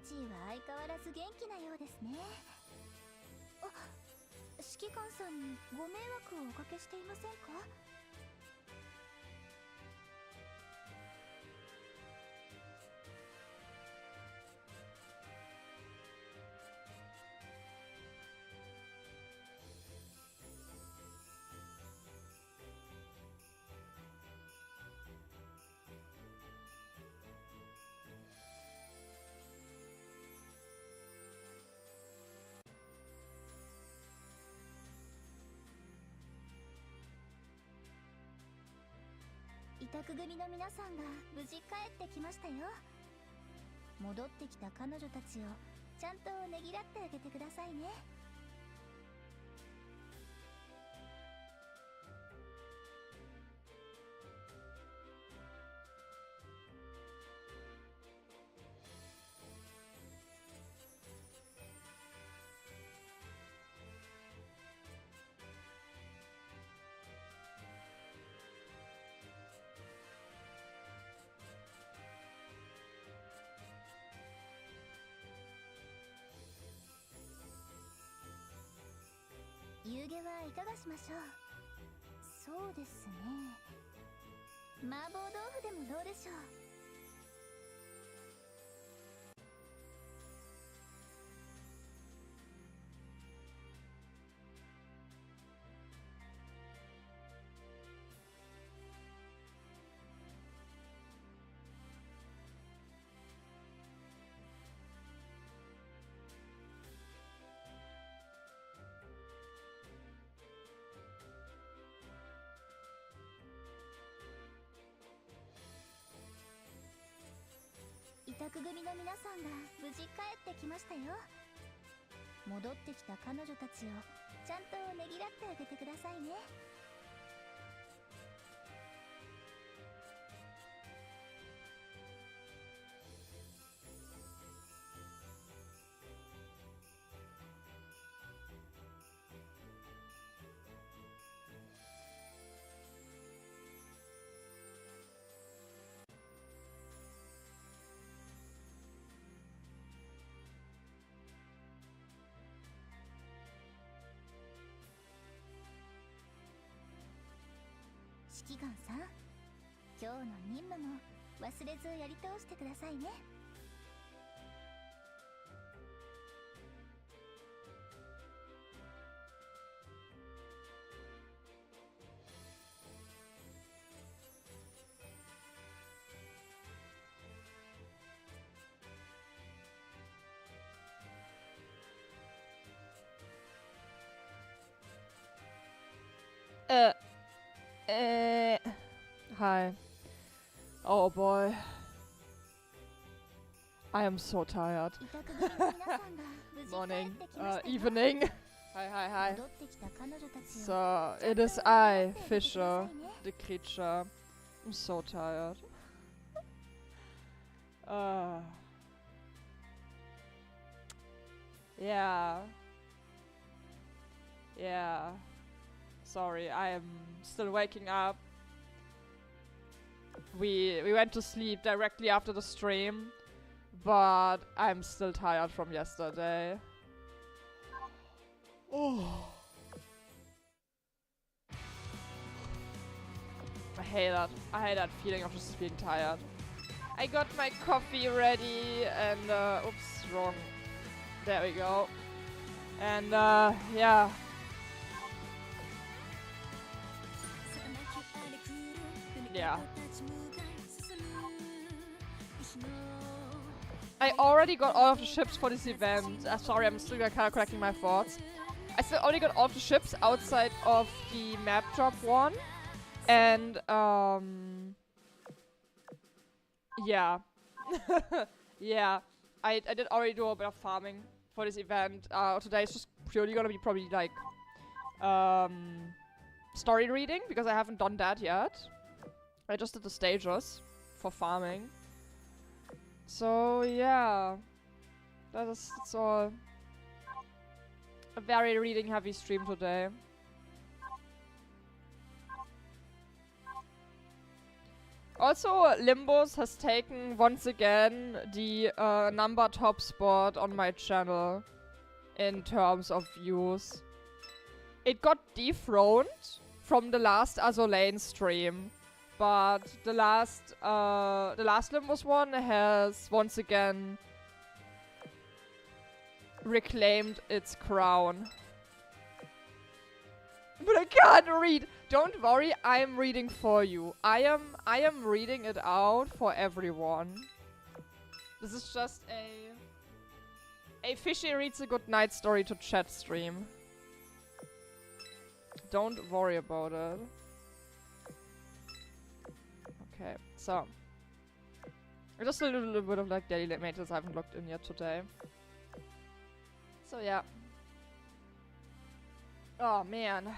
地位は相変わらず元気なようですね。あ、指揮官さんにご迷惑をおかけしていませんか？委託組の皆さんが無事帰ってきましたよ。戻ってきた彼女たちをちゃんとねぎらってあげてくださいね。夕げはいかがしましょう。そうですね、麻婆豆腐でもどうでしょう。委託組の皆さんが無事帰ってきましたよ。戻ってきた彼女たちをちゃんとねぎらってあげてくださいね。指揮官さん、今日の任務も忘れずやり通してくださいね。Hi. Oh boy. I am so tired. Morning. Evening. Hi. So, it is I, Fisher, the creature. I'm so tired. Yeah. Sorry, I am still waking up. We went to sleep directly after the stream, but I'm still tired from yesterday. Oh. I hate that. I hate that feeling of just being tired. I got my coffee ready and oops, wrong. There we go. And yeah. Yeah. I already got all of the ships for this event. Sorry, I'm still kind of collecting my thoughts. I still only got all of the ships outside of the map drop one. And, yeah. Yeah. I did already do a bit of farming for this event. Today is just purely gonna be probably like, story reading, because I haven't done that yet. I just did the stages for farming. So yeah, it's all a very reading heavy stream today. Also, Limbus has taken once again the number top spot on my channel in terms of views. It got dethroned from the last Azur stream, but the last Limbus one has once again reclaimed its crown. But I can't read. Don't worry, I'm reading for you. I am reading it out for everyone. This is just a fishy reads a good night story to chat stream. Don't worry about it. Okay, so just a little bit of like daily maintenance I haven't logged in yet today. So yeah. Oh man.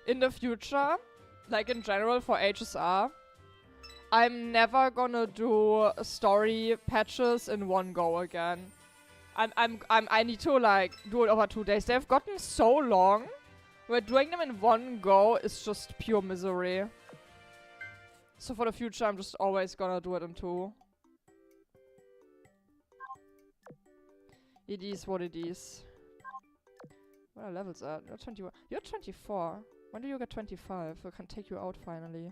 In the future, like in general for HSR, I'm never gonna do story patches in one go again. I need to like do it over 2 days. They've gotten so long, where doing them in one go is just pure misery. So for the future, I'm just always gonna do it in 2. It is what it is. What are levels at? You're 21. You're 24. When do you get 25? I can take you out finally.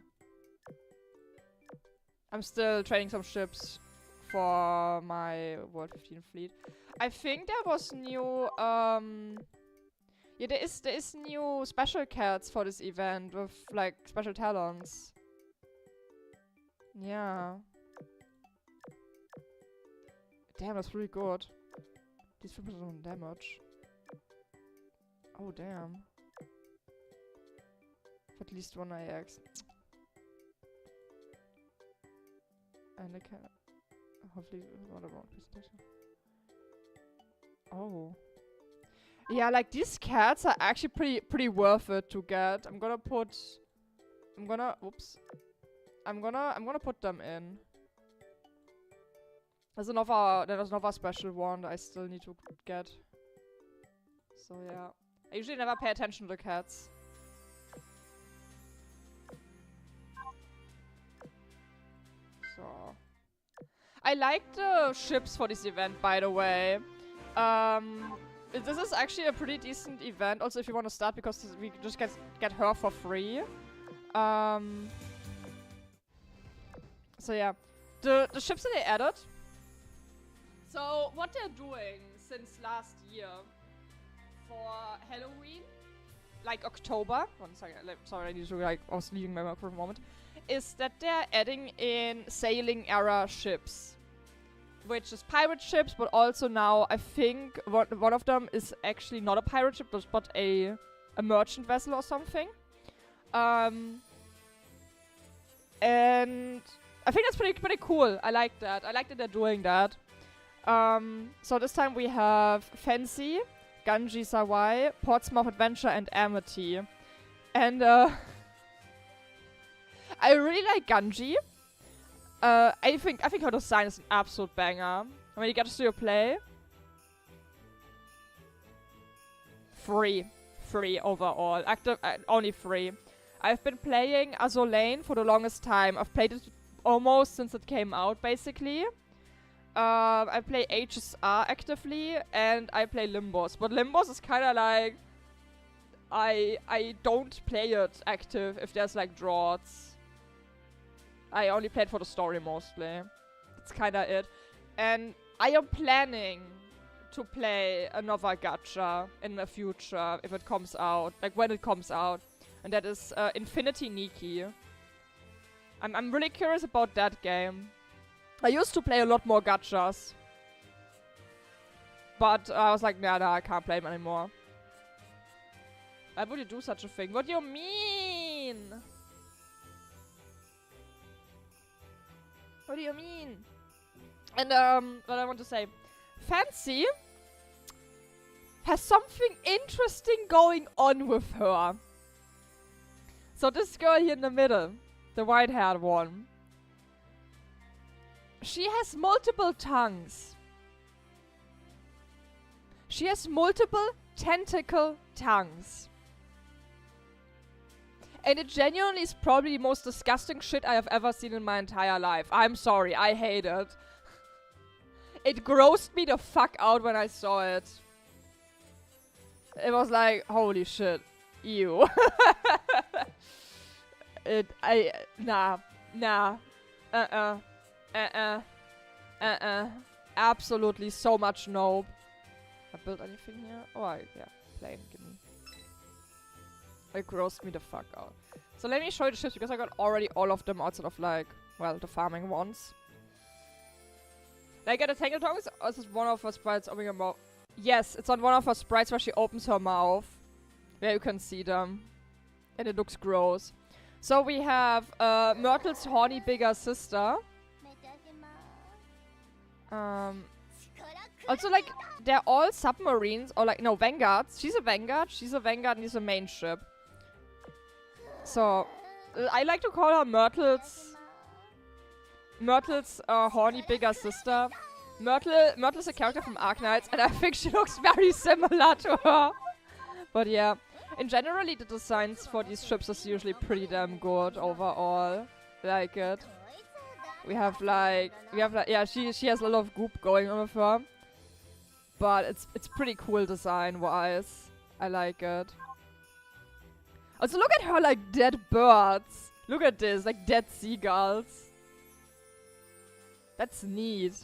I'm still training some ships for my World 15 fleet. I think there was new, yeah, there is new special cats for this event with like special talents. Yeah. Damn, that's really good. These people don't damage. Oh damn. At least one IX. And I can hopefully not a wrong presentation. Oh. Yeah, like these cats are actually pretty worth it to get. I'm gonna put them in. There's another special one that I still need to get. So yeah. I usually never pay attention to the cats. So I like the ships for this event, by the way. This is actually a pretty decent event. Also, if you want to start, because we just get her for free. So yeah, the ships that they added. So what they're doing since last year for Halloween, like October. 1 second, sorry, I need to like. I was leaving my mouth for a moment. Is that they're adding in sailing era ships, which is pirate ships, but also now I think one of them is actually not a pirate ship, but a merchant vessel or something. And I think that's pretty cool. I like that. I like that they're doing that. So this time we have Fancy, Ganji Sawai, Portsmouth Adventure, and Amity. And I really like Ganji. I think her design is an absolute banger. When you get to see her play, free overall. Active, only free. I've been playing Azur for the longest time. I've played it almost since it came out, basically. I play HSR actively, and I play Limbus. But Limbus is kind of like... I don't play it active if there's like droughts. I only played for the story mostly. That's kind of it. And I am planning to play another gacha in the future if it comes out. Like when it comes out. And that is Infinity Nikki. I'm really curious about that game. I used to play a lot more gachas. But I was like, nah, I can't play them anymore. Why would you do such a thing? What do you mean? What do you mean? And what I want to say. Fancy has something interesting going on with her. So this girl here in the middle, the white-haired one, she has multiple tongues. She has multiple tentacle tongues. And it genuinely is probably the most disgusting shit I have ever seen in my entire life. I'm sorry, I hate it. It grossed me the fuck out when I saw it. It was like, holy shit. Ew. Nah. Absolutely so much nope. I built anything here? Oh, yeah. Plain, give me. It grossed me the fuck out. So let me show you the ships because I got already all of them outside of like, well, the farming ones. Like, at the Tangle Tongues, this is one of her sprites opening her mouth. Yes, it's on one of her sprites where she opens her mouth. Yeah, you can see them. And it looks gross. So we have Myrtle's horny bigger sister. Also, like, they're all submarines, or like, no, vanguards. She's a vanguard and he's a main ship. So, I like to call her Myrtle's horny bigger sister. Myrtle's a character from Arknights, and I think she looks very similar to her. But yeah, in generally the designs for these ships is usually pretty damn good overall. Like it. We have like, yeah, she has a lot of goop going on with her. But it's pretty cool design-wise. I like it. Also, look at her, like, dead birds. Look at this, like, dead seagulls. That's neat.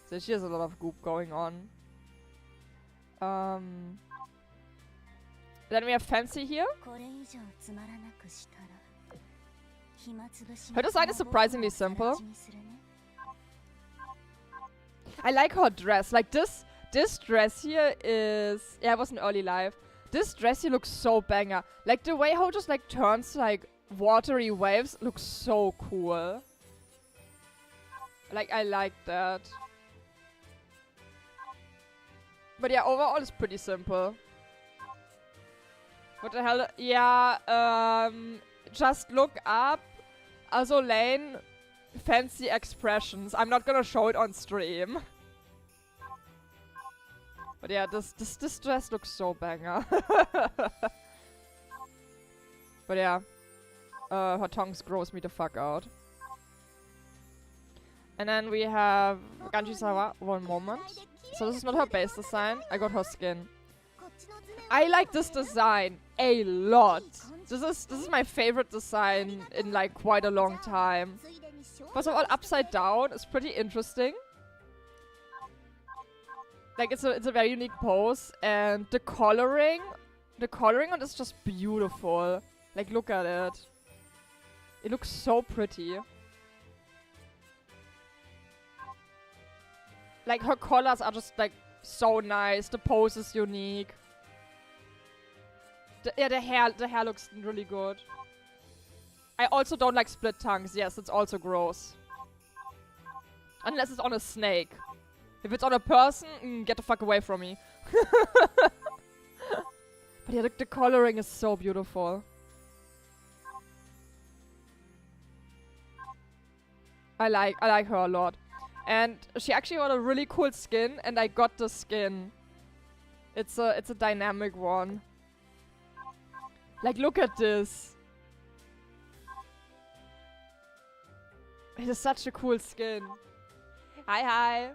So she has a lot of goop going on. Then we have Fancy here. Her design is surprisingly simple. I like her dress. Like, this dress here is... Yeah, it was an early life. This dress here looks so banger. Like, the way how it just, like, turns, like, watery waves looks so cool. Like, I like that. But yeah, overall it's pretty simple. What the hell? Yeah, just look up Azur Lane fancy expressions. I'm not gonna show it on stream. But yeah, this dress looks so banger. But yeah, her tongues gross me the fuck out. And then we have Ganji-sawa. One moment. So this is not her base design. I got her skin. I like this design a lot. This is my favorite design in like quite a long time. First of all, upside down is pretty interesting. Like, it's a very unique pose, and the coloring on this is just beautiful. Like, look at it. It looks so pretty. Like, her colors are just like so nice. The pose is unique. The hair looks really good. I also don't like split tongues. Yes, it's also gross. Unless it's on a snake. If it's on a person, get the fuck away from me. But yeah, the coloring is so beautiful. I like her a lot. And she actually got a really cool skin, and I got the skin. It's a dynamic one. Like, look at this. It is such a cool skin. Hi.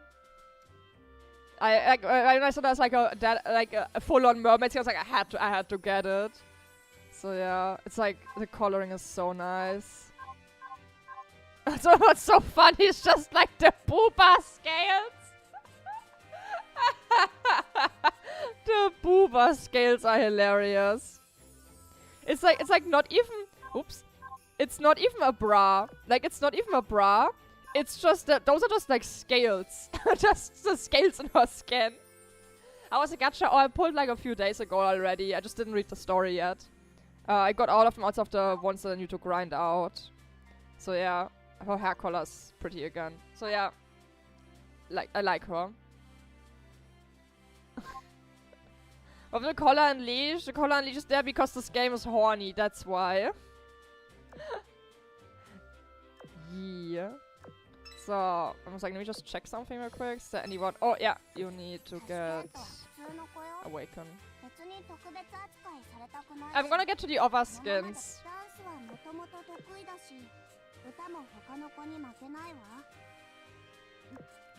I saw there's like a full-on mermaid skin. I was like, I had to get it. So yeah, it's like the coloring is so nice. So what's so funny is just like the booba scales. The booba scales are hilarious. It's like not even. Oops. It's not even a bra. Like, it's not even a bra. It's just that those are just like scales. Just the scales in her skin. I was a gacha. Oh, I pulled like a few days ago already. I just didn't read the story yet. I got all of them out of the ones that I need to grind out. So yeah, her hair color's pretty again. So yeah, like I like her. Of the collar and leash is there because this game is horny. That's why. Yeah. So, I was like, let me just check something real quick. Is there anyone? Oh, yeah. You need to get Awaken. I'm gonna get to the other skins.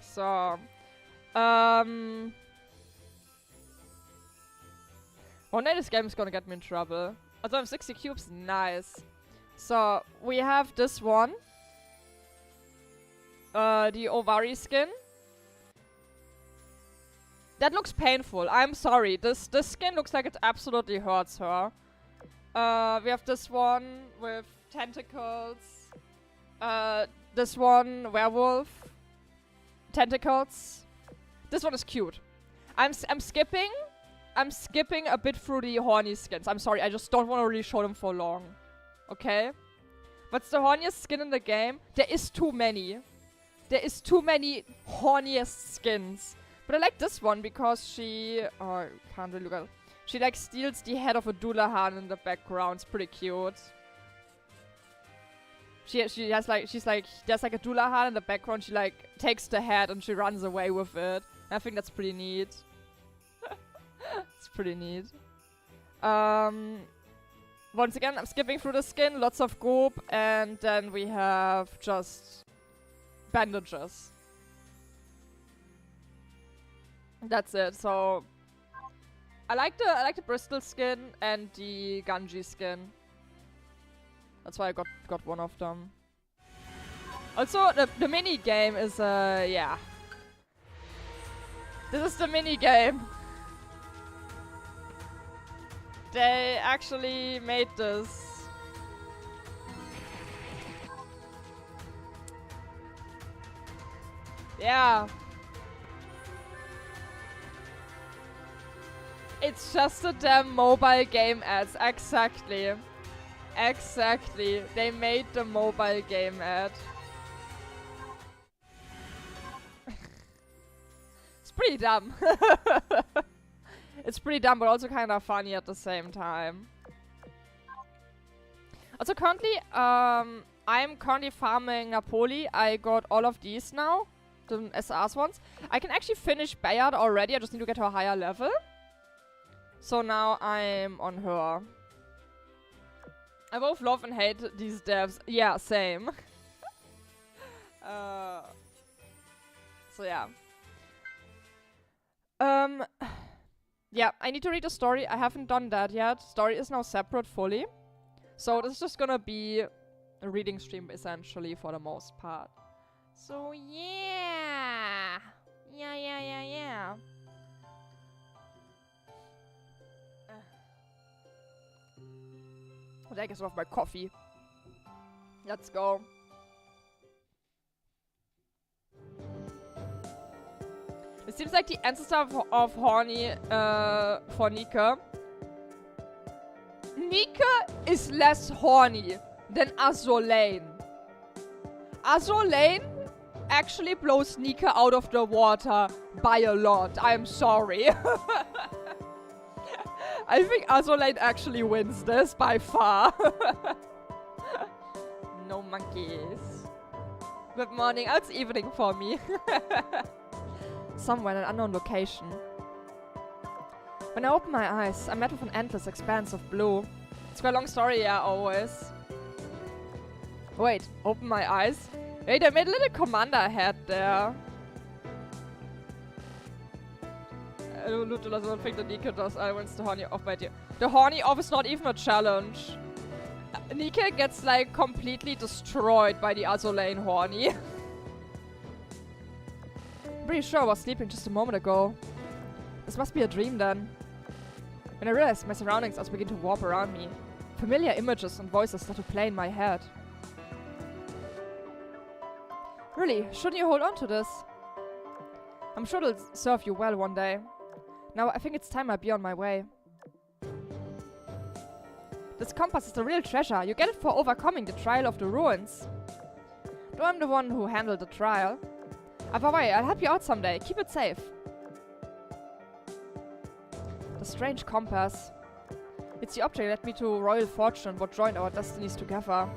So, one day this game is gonna get me in trouble. Although I have 60 cubes, nice. So, we have this one. The Ovari skin. That looks painful. I'm sorry. This skin looks like it absolutely hurts her. We have this one with tentacles. This one, werewolf. Tentacles. This one is cute. I'm skipping a bit through the horny skins. I'm sorry, I just don't want to really show them for long. Okay? What's the horniest skin in the game? There is too many. There is too many horniest skins. But I like this one because she... Oh, I can't really look at it. She like steals the head of a Dullahan in the background. It's pretty cute. She has like... There's like a Dullahan in the background. She like takes the head and she runs away with it. I think that's pretty neat. It's pretty neat. Once again, I'm skipping through the skin. Lots of goop. And then we have just... bandages. That's it. So I like the Bristol skin and the Ganji skin. That's why I got one of them. Also, the mini game is yeah. This is the mini game. They actually made this. Yeah. It's just a damn mobile game ads. Exactly. Exactly. They made the mobile game ad. It's pretty dumb. It's pretty dumb, but also kind of funny at the same time. Also currently, I'm currently farming Napoli. I got all of these now. The SRs ones. I can actually finish Bayard already. I just need to get to a higher level. So now I'm on her. I both love and hate these devs. Yeah, same. So yeah. Yeah, I need to read the story. I haven't done that yet. Story is now separate fully. So this is just gonna be a reading stream essentially for the most part. So yeah. Yeah. I guess off my coffee. Let's go. It seems like the ancestor of horny for Nika. Nika is less horny than Azur Lane. Azur Lane actually blows Nika out of the water by a lot. I'm sorry. I think Azur Lane actually wins this by far. No monkeys. Good morning. Oh, it's evening for me. Somewhere in an unknown location. When I open my eyes, I'm met with an endless expanse of blue. It's quite a long story, yeah, always. Wait, open my eyes? Wait, I made a little commander head there. I don't think that Nika does. I wins the horny off by dear. The horny off is not even a challenge. Nika gets like completely destroyed by the Azur Lane horny. Pretty sure I was sleeping just a moment ago. This must be a dream then. When I realized my surroundings also begin to warp around me. Familiar images and voices start to play in my head. Really, shouldn't you hold on to this? I'm sure it'll serve you well one day. Now I think it's time I be on my way. This compass is the real treasure. You get it for overcoming the trial of the ruins. Though I'm the one who handled the trial. Either way, I'll help you out someday. Keep it safe. The strange compass. It's the object that led me to royal fortune and what joined our destinies together.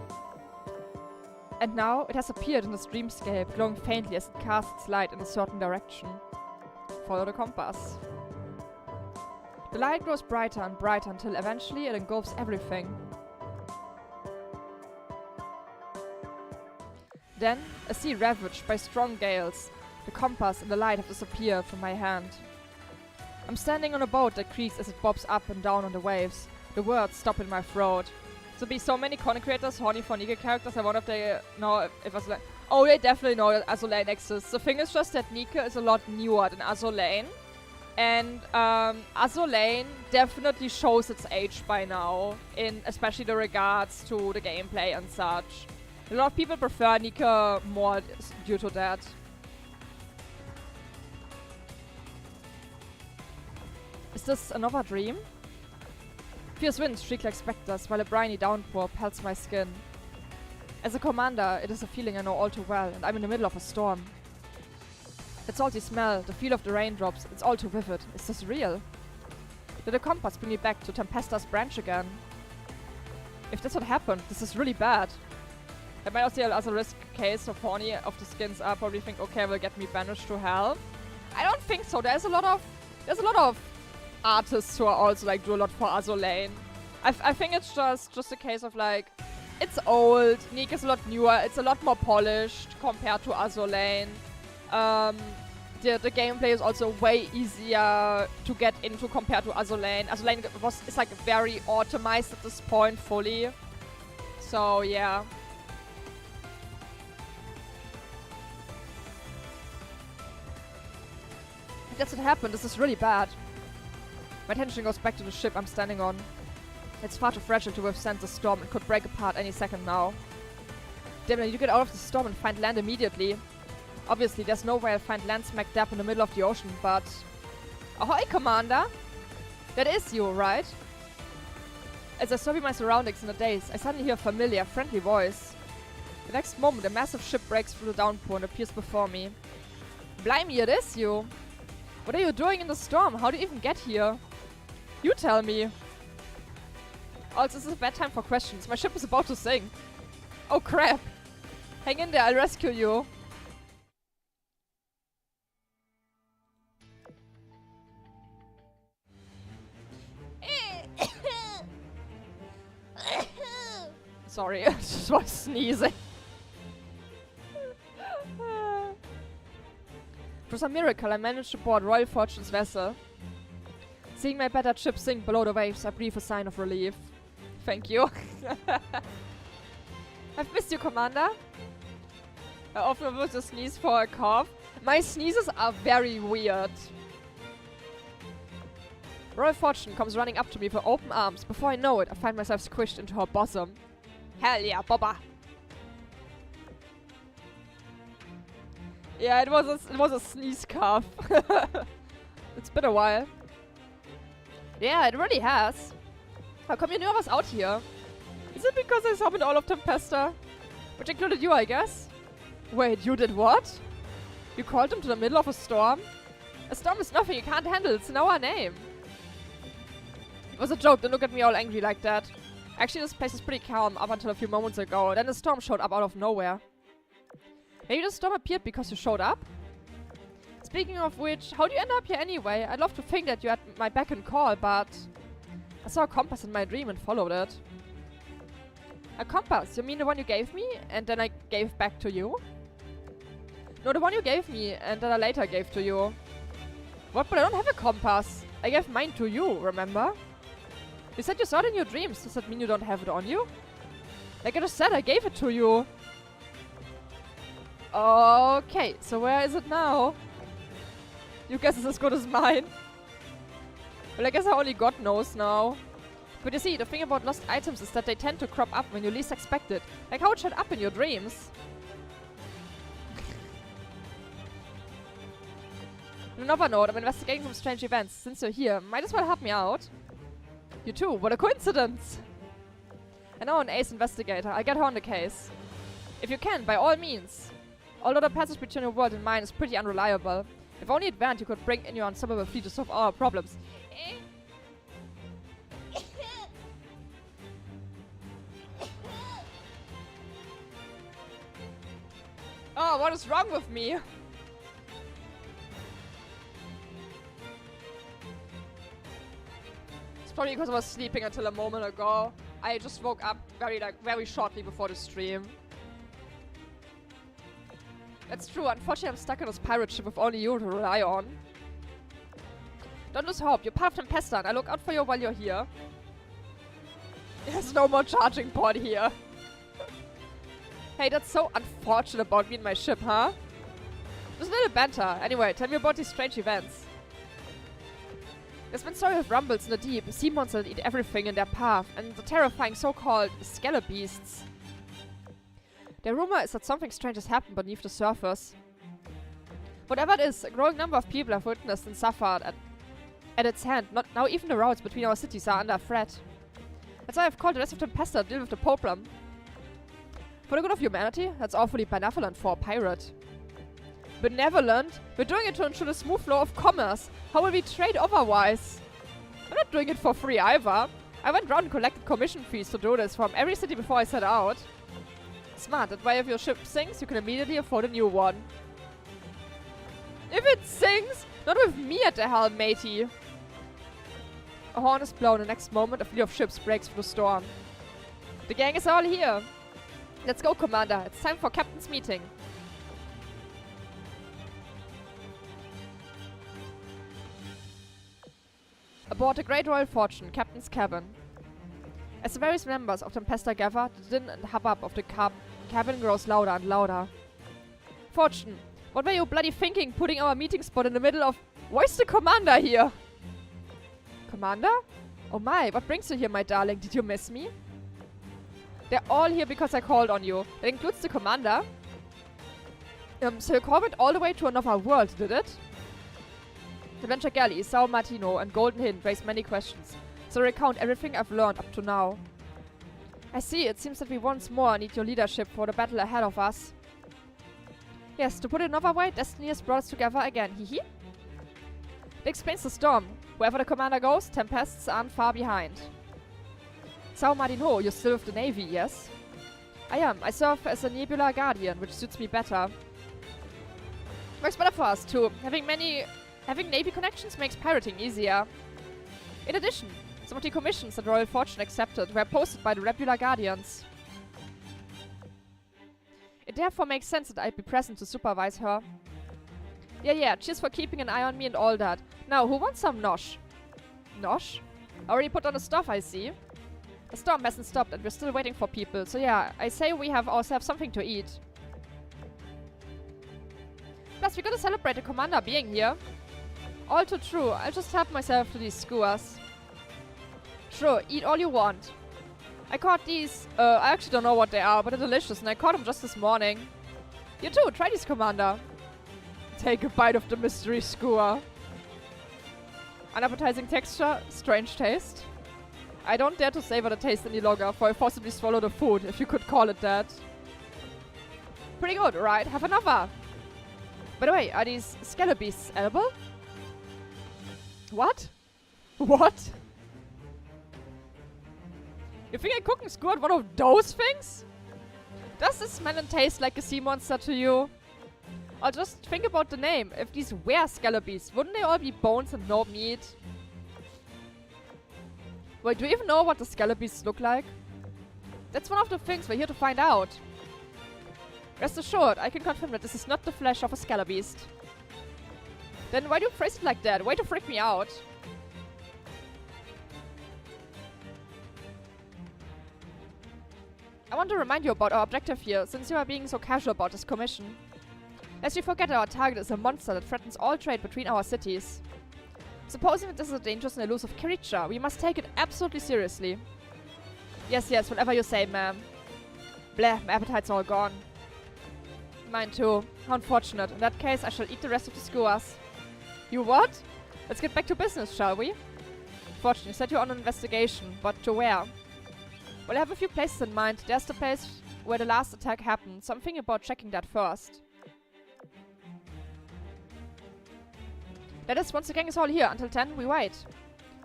And now it has appeared in this dreamscape, glowing faintly as it casts light in a certain direction. Follow the compass. The light grows brighter and brighter until eventually it engulfs everything. Then, a sea ravaged by strong gales, the compass and the light have disappeared from my hand. I'm standing on a boat that creaks as it bobs up and down on the waves. The words stop in my throat. There'll be so many content creators horny for Nika characters. I wonder if they know if Azur. Oh, they definitely know that Azur exists. The thing is just that Nika is a lot newer than Azur. And Azur definitely shows its age by now, in especially the regards to the gameplay and such. A lot of people prefer Nika more due to that. Is this another dream? Fierce winds shriek like specters, while a briny downpour pelts my skin. As a commander, it is a feeling I know all too well, and I'm in the middle of a storm. That salty smell, the feel of the raindrops, it's all too vivid. Is this real? Did the compass bring me back to Tempesta's branch again? If that's what happened, this is really bad. I might also as a risk case of horny of the skins are probably think, okay, will get me banished to hell. I don't think so. There's a lot of artists who are also like do a lot for Azur. I think it's just a case of like, it's old, Nika is a lot newer, it's a lot more polished compared to Azur. The gameplay is also way easier to get into compared to Azur. Azur is like very automized at this point fully. So yeah. If that's what happened, this is really bad. My attention goes back to the ship I'm standing on. It's far too fragile to withstand the storm and could break apart any second now. Damn, I need to get out of the storm and find land immediately. Obviously, there's no way I'll find land smack dab in the middle of the ocean, but... Ahoy, Commander! That is you, right? As I survey my surroundings in the daze, I suddenly hear a familiar, friendly voice. The next moment, a massive ship breaks through the downpour and appears before me. Blimey, it is you! What are you doing in the storm? How do you even get here? You tell me. Also, this is a bad time for questions. My ship is about to sink. Oh crap! Hang in there, I'll rescue you. Sorry, I just was sneezing. For some miracle, I managed to board Royal Fortune's vessel. Seeing my battered ship sink below the waves, I breathe a sign of relief. Thank you. I've missed you, Commander. I often would to sneeze for a cough. My sneezes are very weird. Royal Fortune comes running up to me with open arms. Before I know it, I find myself squished into her bosom. Hell yeah, Bobba! Yeah, it was a sneeze cough. It's been a while. Yeah, it really has. How come you knew I was out here? Is it because I summoned all of Tempesta? Which included you, I guess? Wait, you did what? You called him to the middle of a storm? A storm is nothing you can't handle, it's in our name. It was a joke, don't look at me all angry like that. Actually, this place is pretty calm up until a few moments ago. Then the storm showed up out of nowhere. Maybe the storm appeared because you showed up? Speaking of which, how do you end up here anyway? I'd love to think that you had my beck and call, but... I saw a compass in my dream and followed it. A compass? You mean the one you gave me and then I gave back to you? No, the one you gave me and then I later gave to you. What? But I don't have a compass. I gave mine to you, remember? You said you saw it in your dreams. Does that mean you don't have it on you? Like I just said, I gave it to you. Okay, so where is it now? Your guess is as good as mine. Well, I guess only God knows now. But you see, the thing about lost items is that they tend to crop up when you least expect it. Like how it showed up in your dreams. On another note, I'm investigating some strange events. Since you're here, might as well help me out. You too, what a coincidence! I know an ace investigator, I'll get her on the case. If you can, by all means. Although the passage between your world and mine is pretty unreliable. If only it weren't, you could bring in your unstoppable fleet to solve our problems. Oh, what is wrong with me? Probably because I was sleeping until a moment ago. I just woke up very shortly before the stream. That's true. Unfortunately, I'm stuck on this pirate ship with only you to rely on. Don't lose hope. You're part of Tempesta, and I look out for you while you're here. There's no more charging port here. Hey, that's so unfortunate about me and my ship, huh? Just a little banter. Anyway, tell me about these strange events. There's been stories of rumbles in the deep, sea monsters that eat everything in their path, and the terrifying so-called scallop beasts. The rumor is that something strange has happened beneath the surface. Whatever it is, a growing number of people have witnessed and suffered at its hand. Now even the roads between our cities are under threat. That's why I've called the rest of Tempesta to deal with the problem. For the good of humanity, that's awfully benevolent for a pirate. Benevolent? We're doing it to ensure the smooth flow of commerce. How will we trade otherwise? I'm not doing it for free either. I went around and collected commission fees to do this from every city before I set out. Smart, that way if your ship sinks, you can immediately afford a new one. If it sinks, not with me at the helm, matey. A horn is blown. The next moment, a fleet of ships breaks through the storm. The gang is all here. Let's go, Commander. It's time for Captain's meeting. Aboard the Great Royal Fortune, Captain's cabin. As the various members of Tempesta gather, the din and hubbub of the cabin grows louder and louder. Fortune, what were you bloody thinking putting our meeting spot in the middle of... Why is the Commander here? Commander? Oh my, what brings you here, my darling? Did you miss me? They're all here because I called on you. That includes the Commander. So your call went all the way to another world, did it? Adventure Galley, Sao Martino, and Golden Hind raise many questions, so recount everything I've learned up to now. I see, it seems that we once more need your leadership for the battle ahead of us. Yes, to put it another way, destiny has brought us together again, hee. That explains the storm. Wherever the Commander goes, tempests aren't far behind. Sao Martino, you're still with the Navy, yes? I am. I serve as a Nebula Guardian, which suits me better. Works better for us, too. Having Navy connections makes pirating easier. In addition, some of the commissions that Royal Fortune accepted were posted by the Nebula Guardians. It therefore makes sense that I'd be present to supervise her. Yeah, cheers for keeping an eye on me and all that. Now, who wants some nosh? Nosh? Already put on the stuff, I see. The storm hasn't stopped and we're still waiting for people, so yeah, I say we have ourselves something to eat. Plus, we gotta celebrate the Commander being here. All too true, I'll just help myself to these skewers. Sure, eat all you want. I caught these, I actually don't know what they are, but they're delicious and I caught them just this morning. You too, try these, Commander. Take a bite of the mystery skewer. Unappetizing texture, strange taste. I don't dare to savor the taste any longer, for I forcibly swallow the food, if you could call it that. Pretty good, right? Have another. By the way, are these scallop beasts edible? What? What? You think I cook and squirt one of those things? Does this smell and taste like a sea monster to you? Or just think about the name. If these were scallop beasts, wouldn't they all be bones and no meat? Wait, do you even know what the scallop beasts look like? That's one of the things we're here to find out. Rest assured, I can confirm that this is not the flesh of a scallop beast. Then why do you phrase it like that? Way to freak me out. I want to remind you about our objective here, since you are being so casual about this commission. Lest you forget, our target is a monster that threatens all trade between our cities. Supposing that this is a dangerous and elusive creature, we must take it absolutely seriously. Yes, whatever you say, ma'am. Bleh, my appetite's all gone. Mine too. How unfortunate. In that case, I shall eat the rest of the skewers. You what? Let's get back to business, shall we? Fortune, you said you're on an investigation, but to where? Well, I have a few places in mind. There's the place where the last attack happened, so I'm thinking about checking that first. That is, once the gang is all here, until 10, we wait.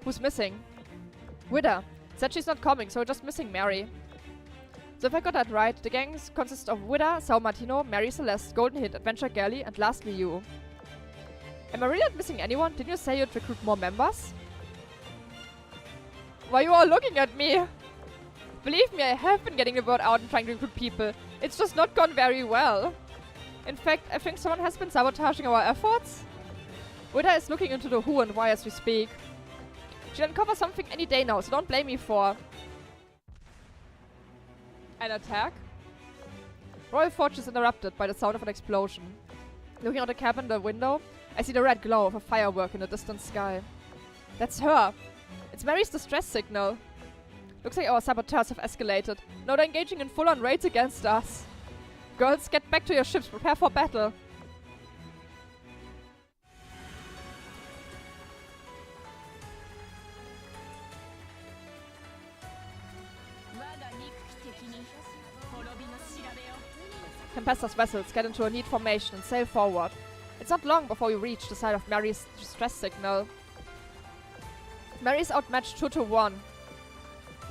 Who's missing? Widder. Said she's not coming, so we're just missing Mary. So if I got that right, the gangs consist of Widder, Sao Martino, Mary Celeste, Golden Hind, Adventure Galley, and lastly you. Am I really not missing anyone? Didn't you say you'd recruit more members? Why are you all looking at me? Believe me, I have been getting the word out and trying to recruit people. It's just not gone very well. In fact, I think someone has been sabotaging our efforts. Wida is looking into the who and why as we speak. She'll uncover something any day now, so don't blame me for an attack. Royal Forge is interrupted by the sound of an explosion. Looking out the cabin window, I see the red glow of a firework in the distant sky. That's her. It's Mary's distress signal. Looks like our saboteurs have escalated. Now they're engaging in full-on raids against us. Girls, get back to your ships. Prepare for battle. Tempesta's vessels get into a neat formation and sail forward. It's not long before you reach the side of Mary's distress signal. Mary's outmatched 2 to 1.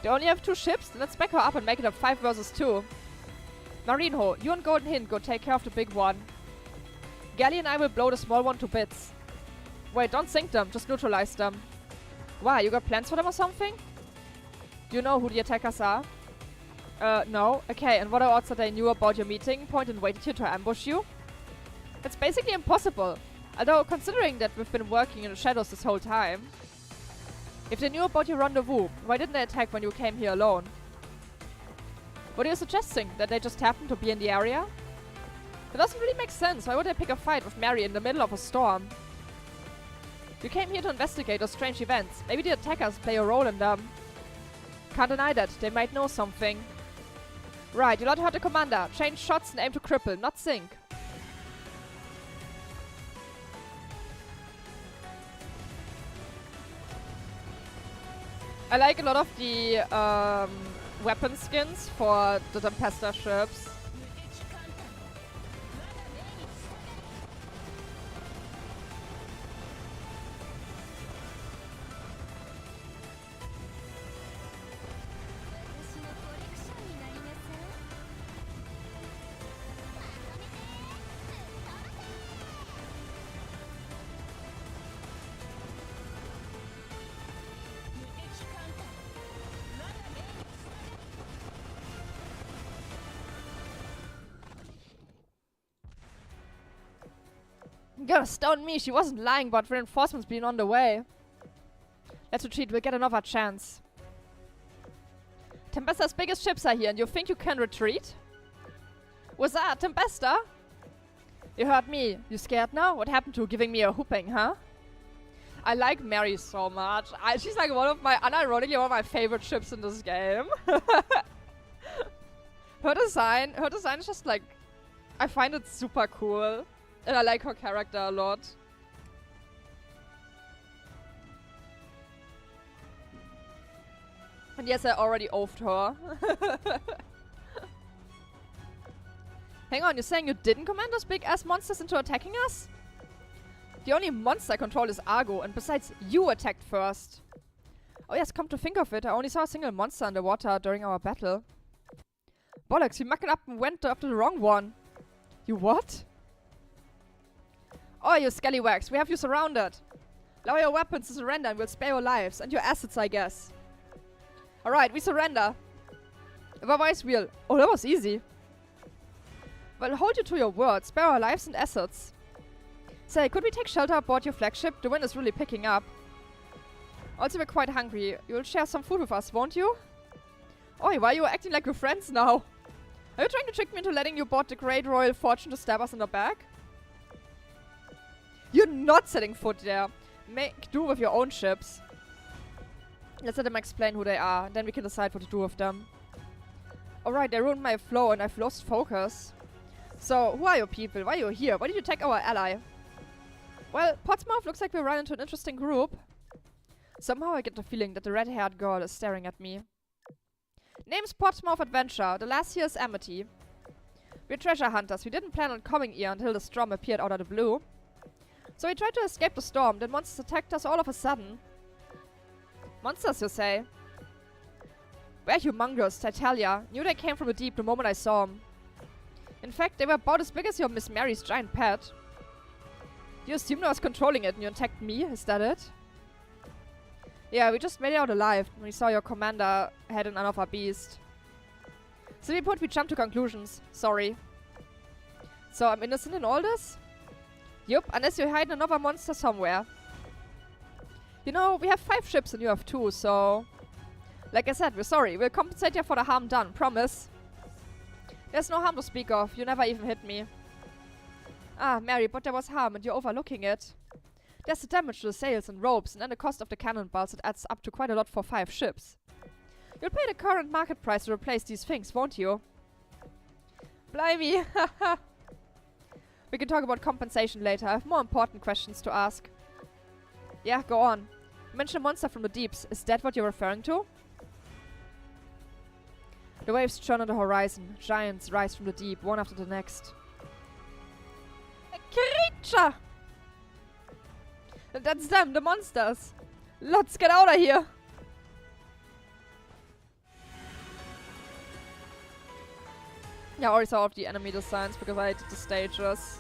They only have 2 ships? Then let's back her up and make it a 5 versus 2. Marinho, you and Golden Hind go take care of the big one. Galley and I will blow the small one to bits. Wait, don't sink them, just neutralize them. Why, you got plans for them or something? Do you know who the attackers are? No. Okay, and what are odds that they knew about your meeting point and waited here to ambush you? It's basically impossible. Although, considering that we've been working in the shadows this whole time. If they knew about your rendezvous, why didn't they attack when you came here alone? What are you suggesting? That they just happened to be in the area? That doesn't really make sense. Why would they pick a fight with Mary in the middle of a storm? You came here to investigate those strange events. Maybe the attackers play a role in them. Can't deny that. They might know something. Right, you lot heard the commander. Change shots and aim to cripple, not sink. I like a lot of the weapon skins for the Tempesta ships. Gonna stone me, she wasn't lying about reinforcements being on the way. Let's retreat, we'll get another chance. Tempesta's biggest ships are here and you think you can retreat? What's that, Tempesta? You heard me. You scared now? What happened to giving me a whooping, huh? I like Mary so much. She's like unironically one of my favorite ships in this game. Her design is just like, I find it super cool. And I like her character a lot. And yes, I already offed her. Hang on, you're saying you didn't command those big-ass monsters into attacking us? The only monster I control is Argo, and besides, you attacked first. Oh yes, come to think of it, I only saw a single monster underwater during our battle. Bollocks, you mucked up and went after the wrong one. You what? Oh, you scallywags, we have you surrounded. Lower your weapons to surrender and we'll spare your lives. And your assets, I guess. Alright, we surrender. Otherwise we'll... Oh, that was easy. Well, hold you to your word. Spare our lives and assets. Say, could we take shelter aboard your flagship? The wind is really picking up. Also, we're quite hungry. You'll share some food with us, won't you? Oi, why are you acting like we're friends now? Are you trying to trick me into letting you board the great royal fortune to stab us in the back? You're not setting foot there. Make do with your own ships. Let's let them explain who they are. Then we can decide what to do with them. Alright, they ruined my flow and I've lost focus. So, who are you people? Why are you here? Why did you attack our ally? Well, Portsmouth looks like we run into an interesting group. Somehow I get the feeling that the red-haired girl is staring at me. Name's Portsmouth Adventure. The last here is Amity. We're treasure hunters. We didn't plan on coming here until the storm appeared out of the blue. So we tried to escape the storm, then monsters attacked us all of a sudden. Monsters, you say? We're humongous, I tell ya. Knew they came from the deep the moment I saw them. In fact, they were about as big as your Miss Mary's giant pet. You assumed I was controlling it and you attacked me, is that it? Yeah, we just made it out alive when we saw your commander had another beast. Simply put, we jumped to conclusions. Sorry. So I'm innocent in all this? Yup, unless you're hiding another monster somewhere. You know, we have 5 ships and you have 2, so... Like I said, we're sorry. We'll compensate you for the harm done. Promise. There's no harm to speak of. You never even hit me. Ah, Mary, but there was harm and you're overlooking it. There's the damage to the sails and ropes, and then the cost of the cannonballs that adds up to quite a lot for 5 ships. You'll pay the current market price to replace these things, won't you? Blimey! We can talk about compensation later. I have more important questions to ask. Yeah, go on. You mentioned a monster from the deeps. Is that what you're referring to? The waves churn on the horizon. Giants rise from the deep, one after the next. A creature! That's them, the monsters. Let's get out of here. Yeah, I already saw all of the enemy designs because I did the stages.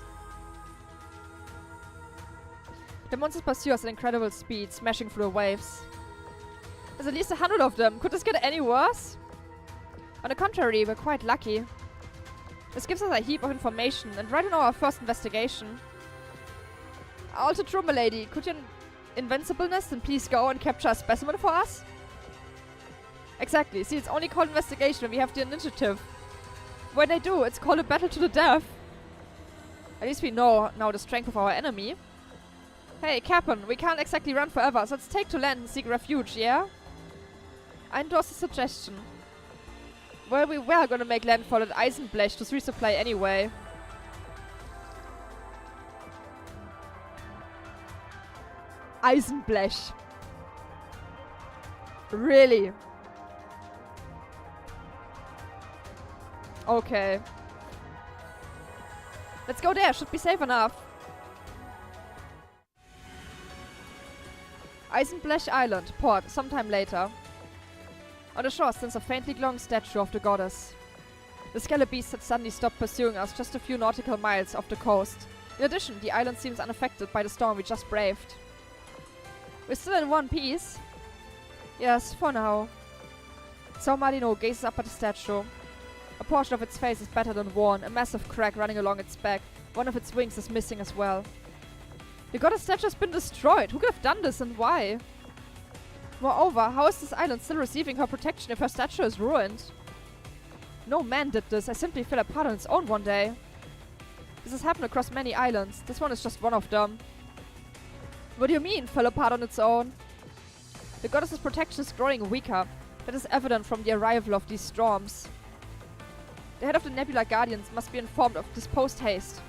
The monsters pursue us at incredible speed, smashing through the waves. There's at least 100 of them. Could this get any worse? On the contrary, we're quite lucky. This gives us a heap of information, and right in our first investigation. Also true, milady. Could your invincibleness then please go and capture a specimen for us? Exactly. See, it's only called investigation when we have the initiative. When they do, it's called a battle to the death. At least we know now the strength of our enemy. Hey, Captain, we can't exactly run forever, so let's take to land and seek refuge, yeah? I endorse the suggestion. Well, we were gonna make landfall at Eisenblech to resupply anyway. Eisenblech. Really? Okay. Let's go there, should be safe enough. Eisenblech Island, port, sometime later. On the shore stands a faintly glowing statue of the goddess. The skelly beast had suddenly stopped pursuing us just a few nautical miles off the coast. In addition, the island seems unaffected by the storm we just braved. We're still in one piece? Yes, for now. So Marino gazes up at the statue. A portion of its face is battered and worn, a massive crack running along its back. One of its wings is missing as well. The goddess statue has been destroyed. Who could have done this and why? Moreover, how is this island still receiving her protection if her statue is ruined? No man did this. I simply fell apart on its own one day. This has happened across many islands. This one is just one of them. What do you mean, fell apart on its own? The goddess's protection is growing weaker. That is evident from the arrival of these storms. The head of the Nebula Guardians must be informed of this post-haste.